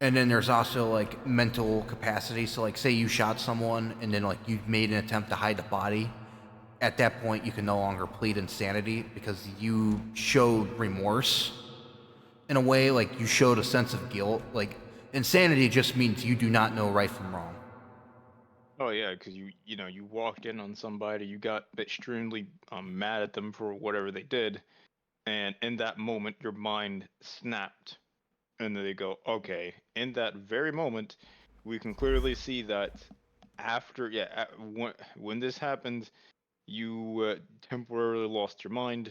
And then there's also like mental capacity. So like, say you shot someone, and then like you made an attempt to hide the body. At that point, you can no longer plead insanity because you showed remorse in a way, like you showed a sense of guilt. Like insanity just means you do not know right from wrong. Oh yeah, because you walked in on somebody, you got extremely mad at them for whatever they did, and in that moment your mind snapped, and then they go, okay, in that very moment, we can clearly see that after when this happened, you temporarily lost your mind,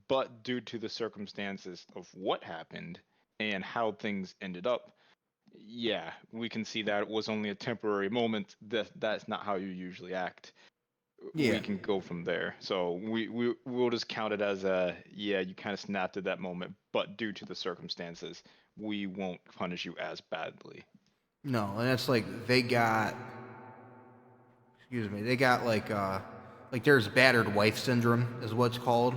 but due to the circumstances of what happened and how things ended up, yeah, we can see that it was only a temporary moment. That's not how you usually act. Yeah. We can go from there. So we'll just count it as yeah, you kind of snapped at that moment, but due to the circumstances, we won't punish you as badly. No, and it's like they got like there's battered wife syndrome is what it's called.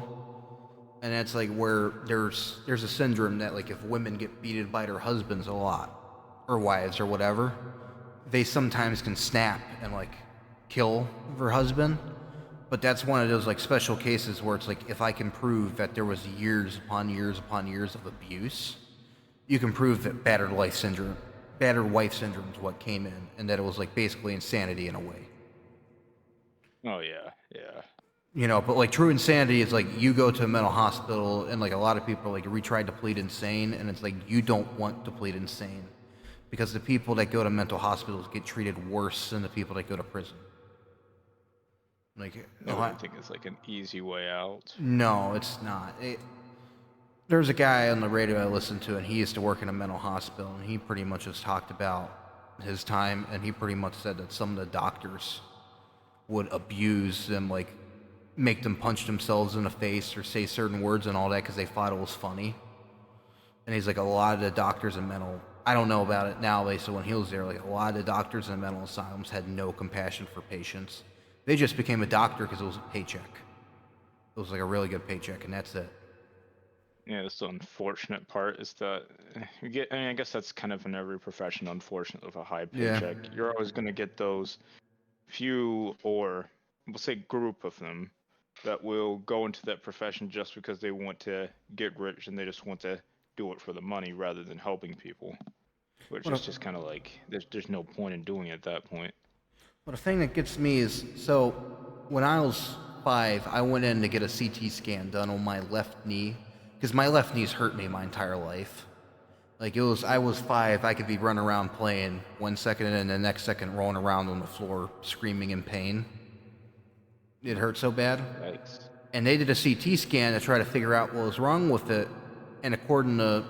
And that's like where there's a syndrome that like if women get beaten by their husbands a lot or wives or whatever, they sometimes can snap and like kill their husband. But that's one of those like special cases where it's like if I can prove that there was years upon years upon years of abuse, you can prove that battered wife syndrome is what came in, and that it was like basically insanity in a way. Oh yeah, yeah. But like true insanity is like you go to a mental hospital, and like a lot of people like we tried to plead insane, and it's like you don't want to plead insane because the people that go to mental hospitals get treated worse than the people that go to prison. Like, I wouldn't think it's like an easy way out. no, it's not. There's a guy on the radio I listened to, and he used to work in a mental hospital, and he pretty much just talked about his time, and he pretty much said that some of the doctors would abuse them, like make them punch themselves in the face or say certain words and all that because they thought it was funny. And he's like, a lot of the doctors in I don't know about it now, but so when he was there, like a lot of the doctors in mental asylums had no compassion for patients. They just became a doctor because it was a paycheck. It was like a really good paycheck, and that's it. Yeah, that's the unfortunate part is that you get. I mean, I guess that's kind of in every profession. Unfortunate with a high Yeah. paycheck, you're always going to get those few, or we'll say group of them, that will go into that profession just because they want to get rich and they just want to do it for the money rather than helping people. Which What a, is just kind of like there's no point in doing it at that point. what a thing that gets me is so when I was 5, I went in to get a CT scan done on my left knee because my left knee's hurt me my entire life. Like I was 5. I could be running around playing 1 second and then the next second rolling around on the floor screaming in pain. It hurt so bad. Yikes. And they did a CT scan to try to figure out what was wrong with it. And according to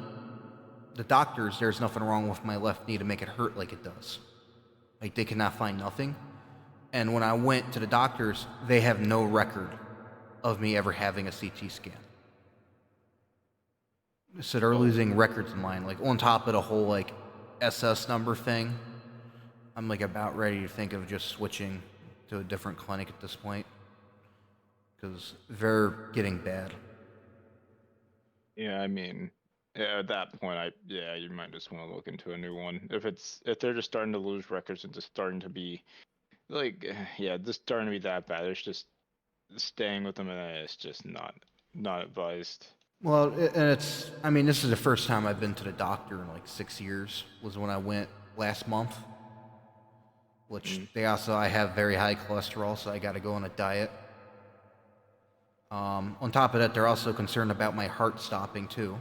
the doctors, there's nothing wrong with my left knee to make it hurt like it does. Like they cannot find nothing. And when I went to the doctors, they have no record of me ever having a CT scan. So they're losing records of mine. Like on top of the whole like SS number thing, I'm like about ready to think of just switching to a different clinic at this point. Because they're getting bad. Yeah, I mean, yeah, at that point, you might just want to look into a new one. If they're just starting to lose records and just starting to be like, just starting to be that bad, it's just staying with them, and it's just not advised. Well, I mean, this is the first time I've been to the doctor in like 6 years, was when I went last month. Which I have very high cholesterol, so I gotta go on a diet. On top of that, they're also concerned about my heart stopping too.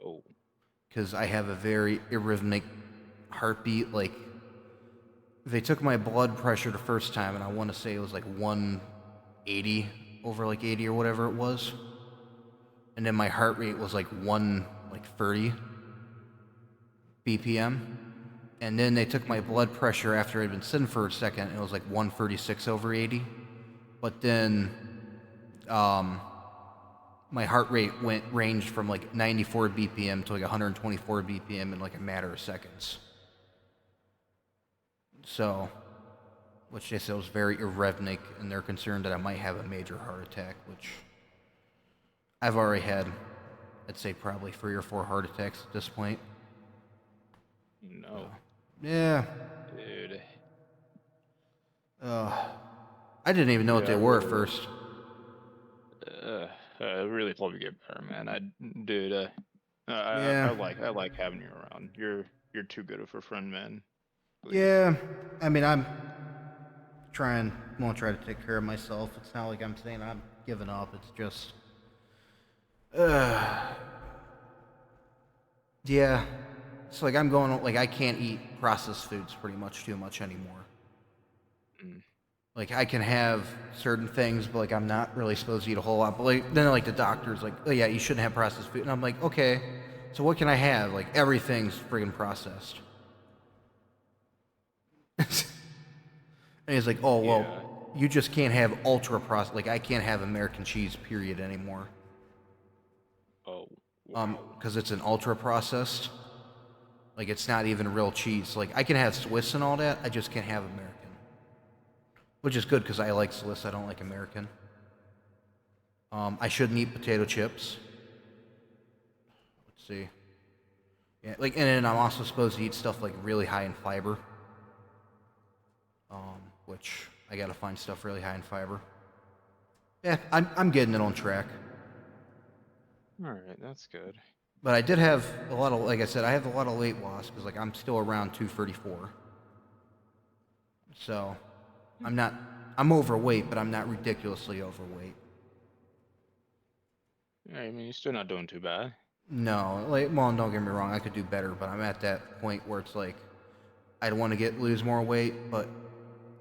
Oh. Because I have a very arrhythmic heartbeat. Like, they took my blood pressure the first time, and I want to say it was like 180 over like 80 or whatever it was. And then my heart rate was like 30 BPM. And then they took my blood pressure after I'd been sitting for a second, and it was like 136 over 80. But then my heart rate ranged from like 94 BPM to like 124 BPM in like a matter of seconds. So, which they said was very arrhythmic, and they're concerned that I might have a major heart attack, which I've already had, I'd say probably 3 or 4 heart attacks at this point. No. So, yeah. Dude. I didn't even know what they were at first. I really hope you get better, man. Dude, Yeah. I like having you around. You're too good of a friend, man. Please. Yeah. I mean, I'm won't try to take care of myself. It's not like I'm saying I'm giving up. It's just, yeah. It's like I'm going, like I can't eat processed foods pretty much too much anymore. Like I can have certain things, but like I'm not really supposed to eat a whole lot. But like then like the doctor's like, oh yeah, you shouldn't have processed food. And I'm like, okay, so what can I have? Like everything's friggin' processed. And he's like, oh well, you just can't have ultra processed. Like I can't have American cheese, period, anymore. Oh. Wow. Because it's an ultra processed. Like it's not even real cheese. Like I can have Swiss and all that. I just can't have American. Which is good because I like Swiss. I don't like American. I shouldn't eat potato chips. Let's see. Yeah, like, and then I'm also supposed to eat stuff like really high in fiber. Which I gotta find stuff really high in fiber. Yeah, I'm getting it on track. All right, that's good. But I did have a lot of, like I said, I have a lot of weight loss because like I'm still around 234. So I'm overweight, but I'm not ridiculously overweight. Yeah, I mean, you're still not doing too bad. No, like, well, don't get me wrong, I could do better, but I'm at that point where it's like I'd want to lose more weight, but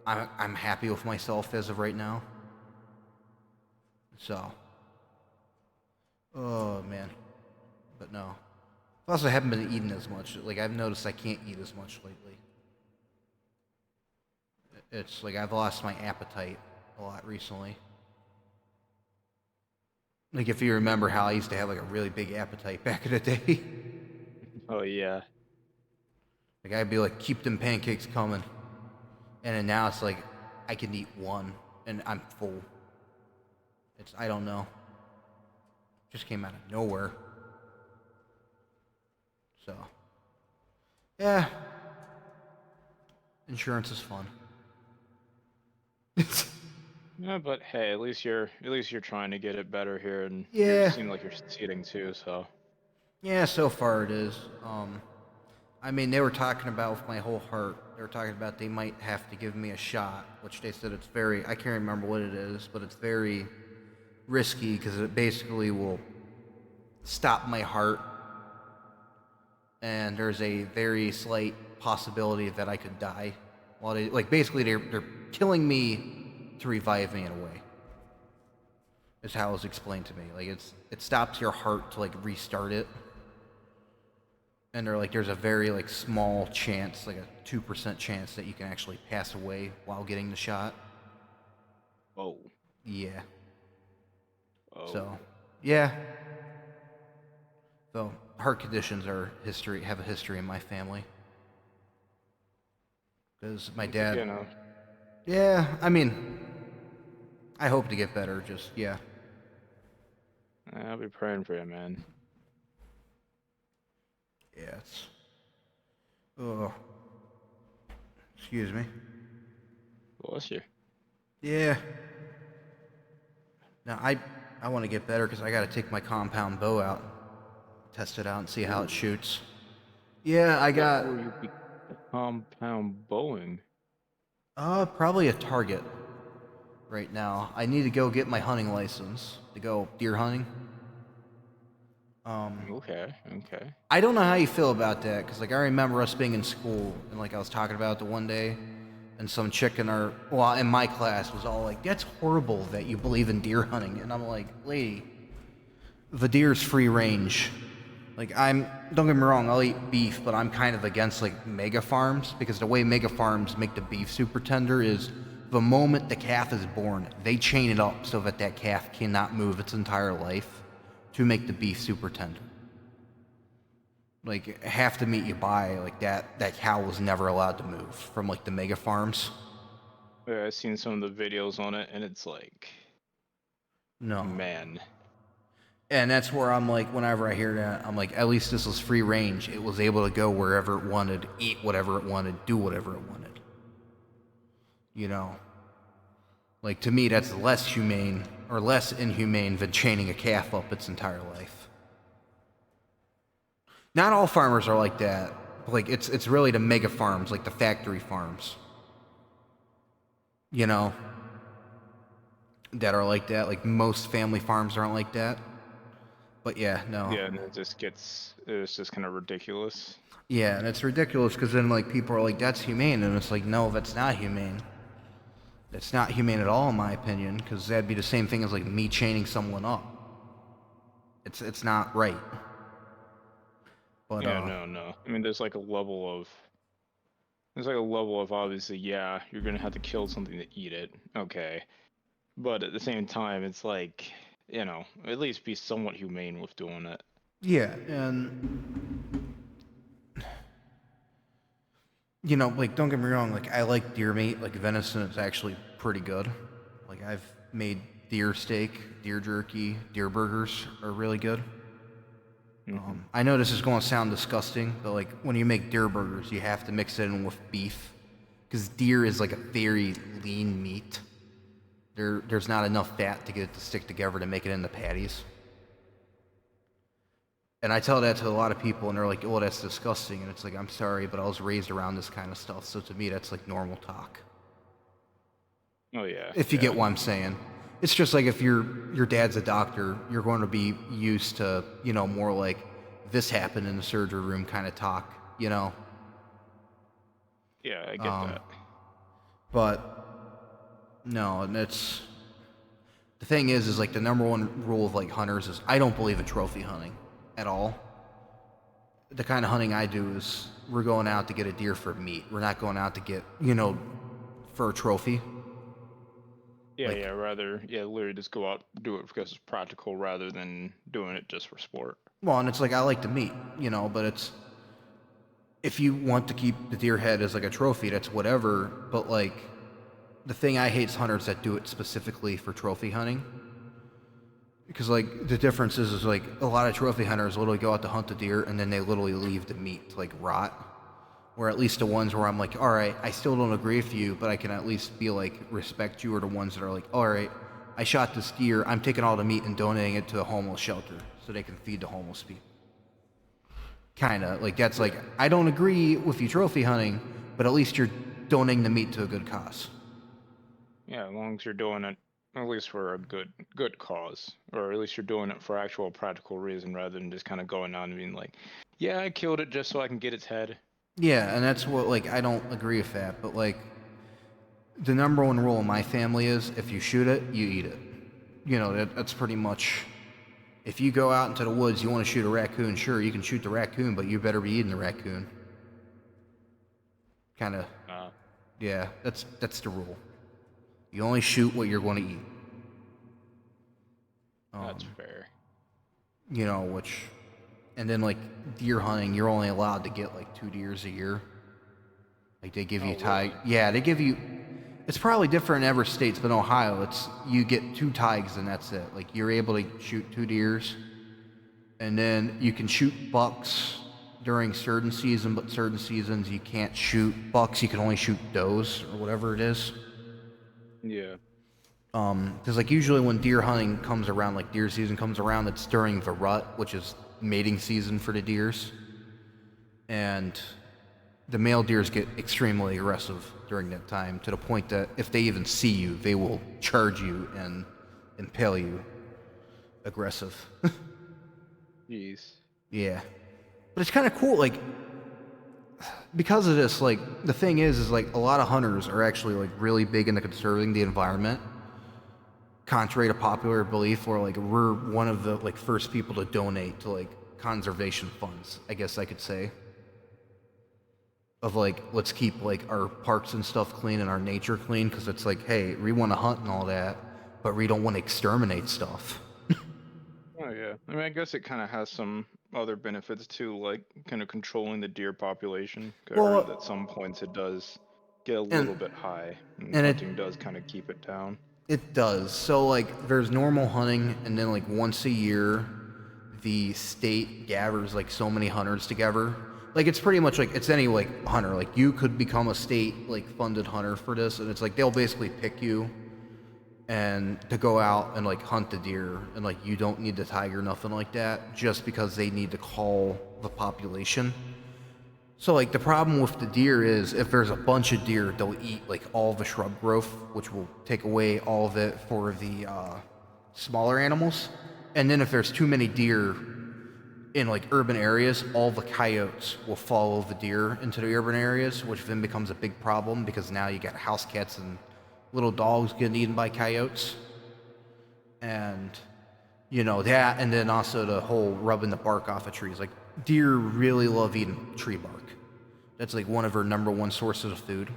I'm happy with myself as of right now. So, oh man, but no. I also haven't been eating as much. Like I've noticed I can't eat as much lately. It's like I've lost my appetite a lot recently. Like if you remember how I used to have like a really big appetite back in the day. Oh yeah. Like I'd be like, keep them pancakes coming. And then now it's like I can eat one and I'm full. I don't know. Just came out of nowhere. So yeah. Insurance is fun. Yeah, but hey, at least you're trying to get it better here, and Yeah. you seem like you're succeeding too. So. Yeah, so far it is. I mean, they were talking about with my whole heart. They were talking about they might have to give me a shot, which they said it's very. I can't remember what it is, but it's very risky because it basically will stop my heart and there's a very slight possibility that I could die. Well, basically they're killing me to revive me in a way. Is how it was explained to me. Like it stops your heart to like restart it, and they're like there's a very like small chance, like a 2% chance that you can actually pass away while getting the shot. Oh. Yeah. Oh. So, yeah. So heart conditions have a history in my family. Because my dad. You know. Yeah, I mean, I hope to get better. Just yeah. I'll be praying for you, man. Yeah. It's. Oh. Excuse me. Bless you. Yeah. Now I want to get better because I got to take my compound bow out, test it out, and see how it shoots. Yeah, I got. What will you be compound bowing? Probably a target right now. I need to go get my hunting license to go deer hunting. Okay, okay. I don't know how you feel about that, because, like, I remember us being in school, and, like, I was talking about it the one day, and some chick in my class was all like, that's horrible that you believe in deer hunting. And I'm like, lady, the deer's free range. Like, don't get me wrong, I'll eat beef, but I'm kind of against, like, mega farms, because the way mega farms make the beef super tender is the moment the calf is born, they chain it up so that that calf cannot move its entire life to make the beef super tender. Like, half the meat you buy, like, that cow was never allowed to move from, like, the mega farms. Yeah, I've seen some of the videos on it, and it's like, No. man. And that's where I'm like, whenever I hear that, I'm like, at least this was free range. It was able to go wherever it wanted, eat whatever it wanted, do whatever it wanted. You know? Like, to me, that's less humane, or less inhumane than chaining a calf up its entire life. Not all farmers are like that. Like, it's really the mega farms, like the factory farms. You know? That are like that. Like, most family farms aren't like that. But yeah, no. Yeah, and it's just kind of ridiculous. Yeah, and it's ridiculous because then, like, people are like, that's humane. And it's like, no, that's not humane. That's not humane at all, in my opinion, because that'd be the same thing as, like, me chaining someone up. It's not right. But, Yeah, no. I mean, there's like a level of obviously, yeah, you're gonna have to kill something to eat it. Okay. But at the same time, it's like, at least be somewhat humane with doing it. yeah, and, like, don't get me wrong, like, I like deer meat. Like, venison is actually pretty good. Like, I've made deer steak, deer jerky, deer burgers are really good. I know this is going to sound disgusting, but, like, when you make deer burgers, you have to mix it in with beef, because deer is, like, a very lean meat. There's not enough fat to get it to stick together to make it into patties. And I tell that to a lot of people, and they're like, oh, that's disgusting. And it's like, I'm sorry, but I was raised around this kind of stuff, so to me, that's like normal talk. Oh yeah. If you get what I'm saying. It's just like if your dad's a doctor, you're going to be used to, more like this happened in the surgery room kind of talk, Yeah, I get that. But no, and it's the thing is like the number one rule of like hunters is I don't believe in trophy hunting at all. The kind of hunting I do is we're going out to get a deer for meat. We're not going out to get, for a trophy. Yeah, Like, yeah, literally just go out, do it because it's practical rather than doing it just for sport. well, and it's like I like the meat, but it's if you want to keep the deer head as like a trophy, that's whatever. But like the thing I hate is hunters that do it specifically for trophy hunting. Because like the difference is like a lot of trophy hunters literally go out to hunt the deer and then they literally leave the meat to like rot. Where at least the ones where I'm like, all right, I still don't agree with you, but I can at least be like respect you, are the ones that are like, all right, I shot this deer, I'm taking all the meat and donating it to a homeless shelter so they can feed the homeless people. Kinda like that's like I don't agree with you trophy hunting, but at least you're donating the meat to a good cause. Yeah, as long as you're doing it at least for a good cause, or at least you're doing it for actual practical reason rather than just kind of going on and being like, Yeah, I killed it just so I can get its head. Yeah, and that's what, like, I don't agree with that, but, like, the number one rule in my family is if you shoot it, you eat it. You know, that's pretty much. If you go out into the woods, you want to shoot a raccoon, sure, you can shoot the raccoon, but you better be eating the raccoon. Kind of, Uh, yeah, that's the rule. You only shoot what you're going to eat. that's fair. You know, which, and then like deer hunting, you're only allowed to get like 2 deers a year. Like they give you Oh, really? yeah, they give you. It's probably different in every states, but in Ohio, it's you get 2 tags and that's it. Like you're able to shoot 2 deers, and then you can shoot bucks during certain season, but certain seasons you can't shoot bucks. You can only shoot does or whatever it is. Yeah. Because like usually when deer hunting comes around, like deer season comes around, it's during the rut, which is mating season for the deers, and the male deers get extremely aggressive during that time to the point that if they even see you, they will charge you and impale you. Aggressive. Jeez. Yeah. But it's kind of cool, like, because of this, like, the thing is like, a lot of hunters are actually, like, really big into conserving the environment, contrary to popular belief, where, like, we're one of the, like, first people to donate to, like, conservation funds, I guess I could say. Of, like, let's keep, like, our parks and stuff clean and our nature clean, because it's like, hey, we want to hunt and all that, but we don't want to exterminate stuff. Oh, yeah. I mean, I guess it kind of has some other benefits too, like kind of controlling the deer population. I heard that Well, some points it does get a and little bit high, and and hunting does kind of keep it down. it does. So like there's normal hunting and then like once a year the state gathers like so many hunters together. Like it's pretty much like it's any like hunter. Like you could become a state like funded hunter for this and it's like they'll basically pick you and to go out and like hunt the deer and like you don't need the tiger nothing like that just because they need to call the population. So like the problem with the deer is if there's a bunch of deer, they'll eat like all the shrub growth, which will take away all of it for the smaller animals. And then if there's too many deer in like urban areas, all the coyotes will follow the deer into the urban areas, which then becomes a big problem because now you got house cats and little dogs getting eaten by coyotes. And you know that, and then also the whole rubbing the bark off of trees. Like deer really love eating tree bark. That's like one of her number one sources of food.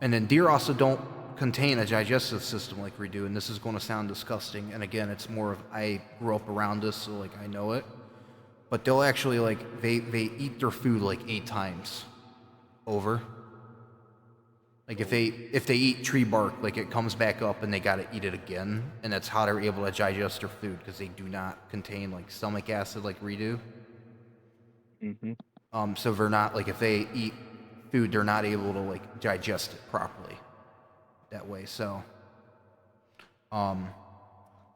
And then deer also don't contain a digestive system like we do, and this is going to sound disgusting. And again, it's more of I grew up around this, so like I know it. But they'll actually like they eat their food like 8 times over. Like if they eat tree bark, like it comes back up and they gotta eat it again, and that's how they're able to digest their food because they do not contain like stomach acid like we do. Mm-hmm. So they're not like if they eat food, they're not able to like digest it properly that way. So,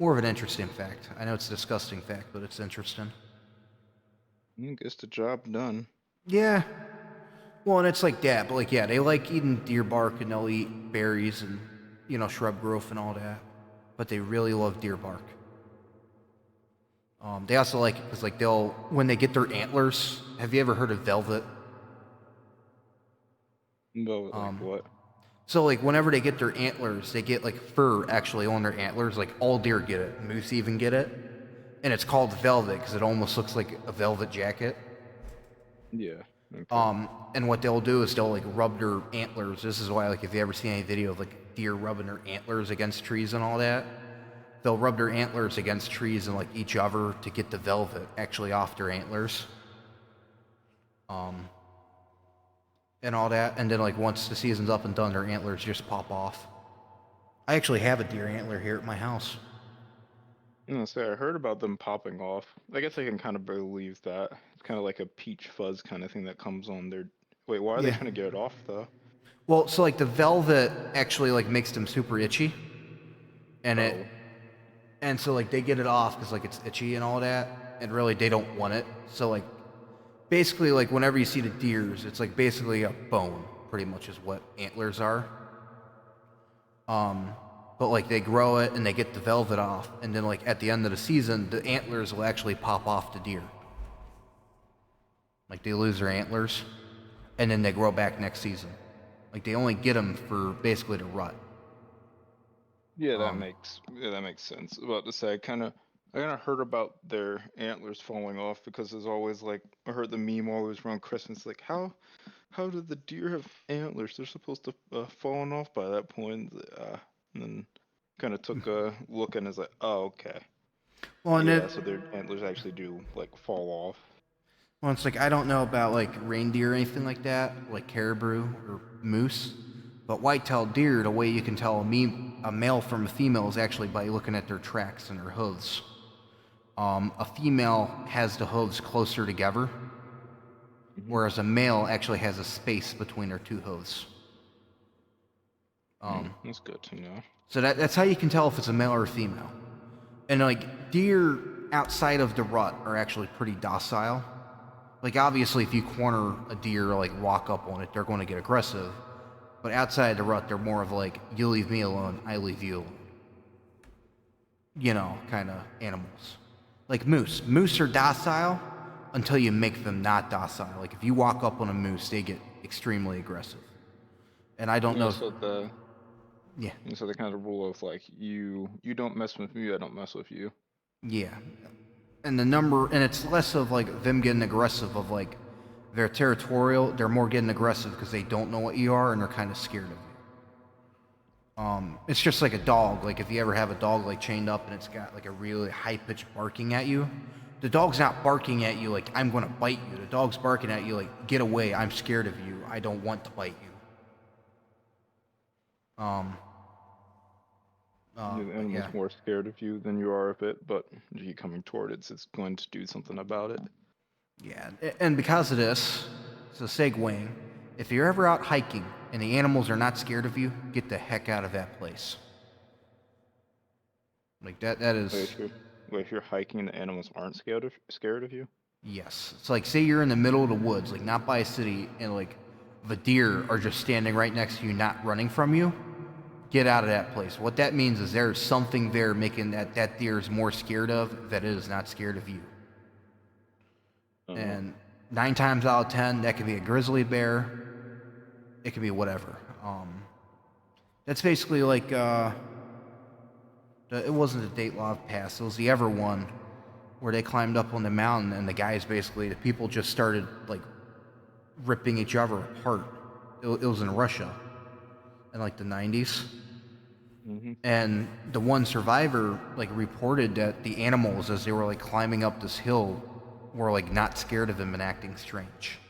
more of an interesting fact. I know it's a disgusting fact, but it's interesting. I guess the job done. Yeah. Well, and it's like that, but like yeah, they like eating deer bark and they'll eat berries and shrub growth and all that, but they really love deer bark. They also like it because like they'll when they get their antlers. Have you ever heard of velvet? But like what? So like whenever they get their antlers, they get like fur actually on their antlers. Like all deer get it, moose even get it, and it's called velvet because it almost looks like a velvet jacket. Yeah. Okay. And what they'll do is they'll like rub their antlers. This is why like if you ever see any video of like deer rubbing their antlers against trees and all that, they'll rub their antlers against trees and like each other to get the velvet actually off their antlers. And all that, and then like once the season's up and done, their antlers just pop off. I actually have a deer antler here at my house. I heard about them popping off. I guess I can kind of believe that. It's kind of like a peach fuzz kind of thing that comes on their. Wait, why are they Yeah. trying to get it off though? Well, so like the velvet actually like makes them super itchy, and it Oh. and so like they get it off because like it's itchy and all that, and really they don't want it. So like basically like whenever you see the deers, it's like basically a bone, pretty much is what antlers are. But like they grow it and they get the velvet off, and then like at the end of the season, the antlers will actually pop off the deer. Like they lose their antlers, and then they grow back next season. Like they only get them for basically to rut. Yeah, that makes sense. About to say, I kind of heard about their antlers falling off because there's always like I heard the meme always around Christmas, like how did the deer have antlers? They're supposed to fallen off by that point. And then kind of took a look and is like, oh okay, Well, and yeah. So their antlers actually do like fall off. well, it's like I don't know about like reindeer or anything like that, like caribou or moose, but white-tailed deer, the way you can tell a male from a female is actually by looking at their tracks and their hooves. A female has the hooves closer together, whereas a male actually has a space between their two hooves. That's good to know. So that's how you can tell if it's a male or a female. And like deer outside of the rut are actually pretty docile. Like obviously if you corner a deer or like walk up on it, they're going to get aggressive. But outside the rut, they're more of like, you leave me alone, I leave you alone. You know, kind of animals. Like moose. Moose are docile until you make them not docile. Like if you walk up on a moose, they get extremely aggressive. And I don't know. So the Yeah. so the kind of rule of like you don't mess with me, I don't mess with you. Yeah. And it's less of like them getting aggressive of like they're territorial, they're more getting aggressive because they don't know what you are and they're kind of scared of you. It's just like a dog. Like if you ever have a dog like chained up and it's got like a really high pitched barking at you, the dog's not barking at you like I'm going to bite you. The dog's barking at you like get away, I'm scared of you, I don't want to bite you. The animal's more scared of you than you are of it, but you coming toward it, it's going to do something about it. Yeah, and because of this, so segueing, if you're ever out hiking and the animals are not scared of you, get the heck out of that place. Like that is... Wait, if you're hiking and the animals aren't scared of you? Yes. It's like, say you're in the middle of the woods, like not by a city, and like the deer are just standing right next to you, not running from you, get out of that place. What that means is there's something there making that deer is more scared of that it is not scared of you. And 9 times out of 10, that could be a grizzly bear. It could be whatever. That's basically like, it wasn't the Datelov Pass, it was the Ever one, where they climbed up on the mountain and the people just started like ripping each other apart. It was in Russia in like the 90s. And the one survivor like reported that the animals, as they were like climbing up this hill, were like not scared of him and acting strange.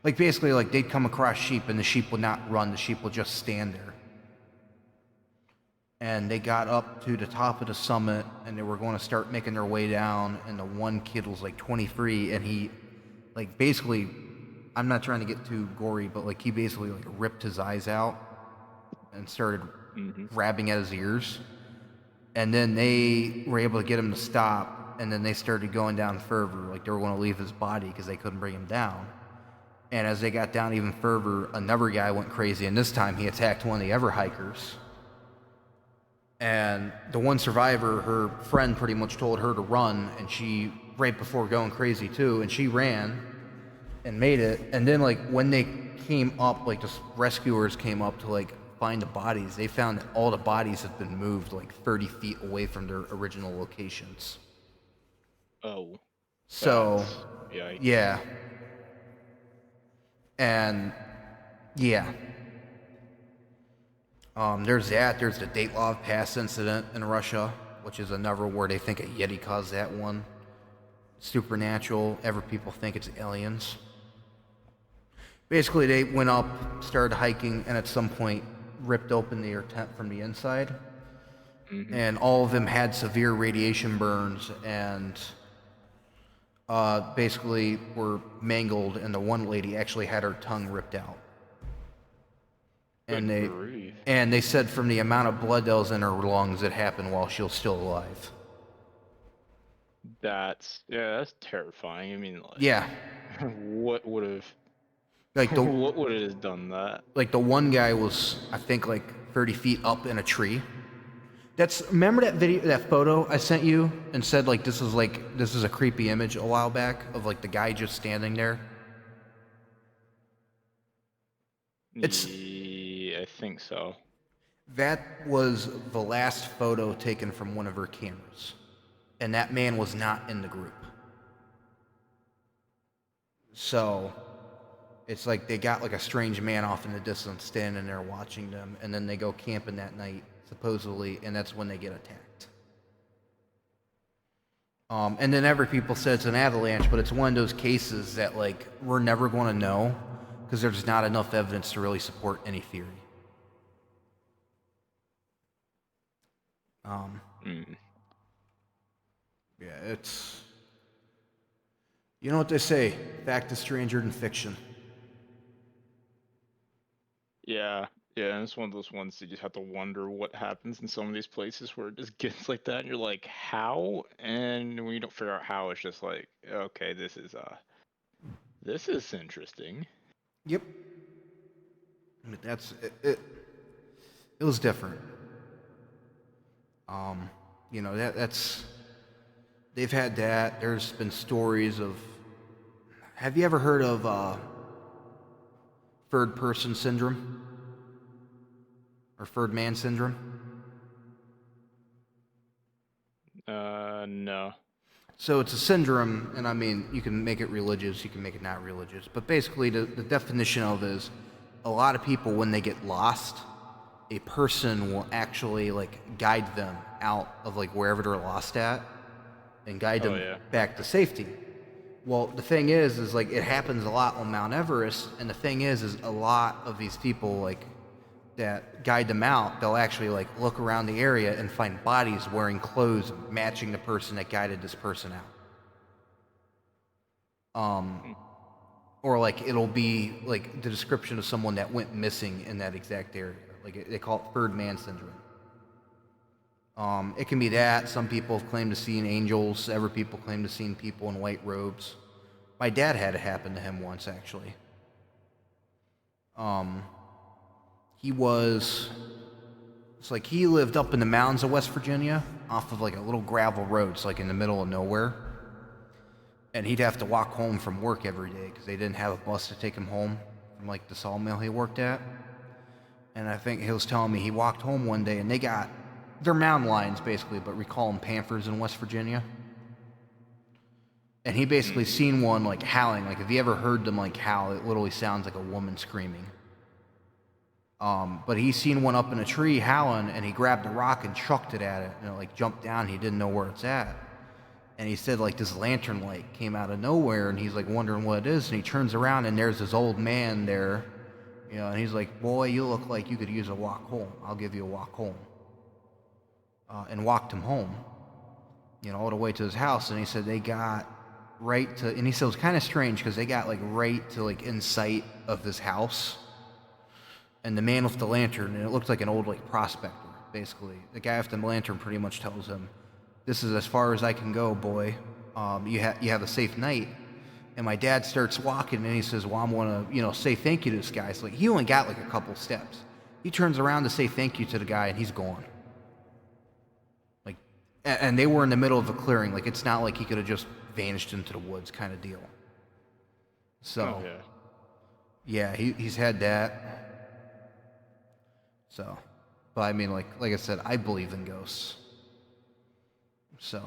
Like basically like they'd come across sheep and the sheep would not run, the sheep would just stand there. And they got up to the top of the summit and they were going to start making their way down, and the one kid was like 23 and he like basically, I'm not trying to get too gory, but like he basically like ripped his eyes out and started grabbing at his ears. And then they were able to get him to stop. And then they started going down further, like they were going to leave his body because they couldn't bring him down. And as they got down even further, another guy went crazy, and this time he attacked one of the Ever hikers. And the one survivor, her friend pretty much told her to run, and she, right before going crazy too, and she ran and made it. And then like when they came up, like the rescuers came up to like find the bodies, they found that all the bodies had been moved like 30 feet away from their original locations. Oh. So, Yikes. yeah. And, yeah. There's that. There's the Datelov Pass incident in Russia, which is another where they think a Yeti caused that one. Supernatural. Ever people think it's aliens. Basically, they went up, started hiking, and at some point ripped open their tent from the inside. And all of them had severe radiation burns and... basically were mangled, and the one lady actually had her tongue ripped out. And they said from the amount of blood that was in her lungs, it happened while she was still alive. That's terrifying. I mean, like, Yeah. what would have Like what would it have done that? Like the one guy was, I think, like 30 feet up in a tree. Remember that video, that photo I sent you and said like this is a creepy image a while back of like the guy just standing there? It's Yeah, I think so. that was the last photo taken from one of her cameras, and that man was not in the group. So it's like they got like a strange man off in the distance standing there watching them, and then they go camping that night, supposedly, and that's when they get attacked. And then every people said it's an avalanche, but it's one of those cases that like we're never going to know because there's not enough evidence to really support any theory. Mm. Yeah, it's, you know what they say, fact is stranger than fiction. Yeah, yeah, and it's one of those ones you just have to wonder what happens in some of these places where it just gets like that, and you're like, how? And when you don't figure out how, it's just like, okay, this is interesting. Yep. I mean, that's it. It was different. You know that's they've had that. There's been stories of. Have you ever heard of third person syndrome or third man syndrome? No. So it's a syndrome, and I mean, you can make it religious, you can make it not religious, but basically the definition of it is a lot of people, when they get lost, a person will actually like guide them out of like wherever they're lost at and guide Oh them yeah. back to safety. Well, the thing is like it happens a lot on Mount Everest, and the thing is a lot of these people like that guide them out, they'll actually like look around the area and find bodies wearing clothes matching the person that guided this person out. Hmm. Or like it'll be like the description of someone that went missing in that exact area. Like they call it third man syndrome. It can be that. Some people have claimed to seeing angels. Other people claim to seeing people in white robes. My dad had it happen to him once, actually. Um, he was, it's like he lived up in the mountains of West Virginia, off of like a little gravel road. It's like in the middle of nowhere. And he'd have to walk home from work every day because they didn't have a bus to take him home from like the sawmill he worked at. And I think he was telling me he walked home one day and they're mountain lions basically, but we call them panthers in West Virginia. And he basically Mm. seen one like howling. Like if you ever heard them like howl, it literally sounds like a woman screaming. But he seen one up in a tree howling, and he grabbed a rock and chucked it at it, and it like jumped down. He didn't know where it's at, and he said like this lantern light came out of nowhere, and he's like wondering what it is, and he turns around and there's this old man there, you know, and he's like, "Boy, you look like you could use a walk home. I'll give you a walk home." And walked him home, you know, all the way to his house, and he said they got right to, and he said it was kind of strange because they got like right to like in sight of this house. And the man with the lantern, and it looked like an old like prospector, basically. The guy with the lantern pretty much tells him, "This is as far as I can go, boy. You have a safe night." And my dad starts walking, and he says, "Well, I'm gonna, you know, say thank you to this guy." It's like he only got like a couple steps. He turns around to say thank you to the guy, and he's gone. Like, and they were in the middle of a clearing. Like it's not like he could have just vanished into the woods, kind of deal. Oh So, yeah. yeah, he's had that. So, but I mean, like I said, I believe in ghosts. So,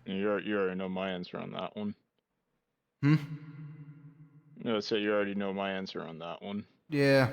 You already know my answer on that one. hmm, No, so you already know my answer on that one. yeah,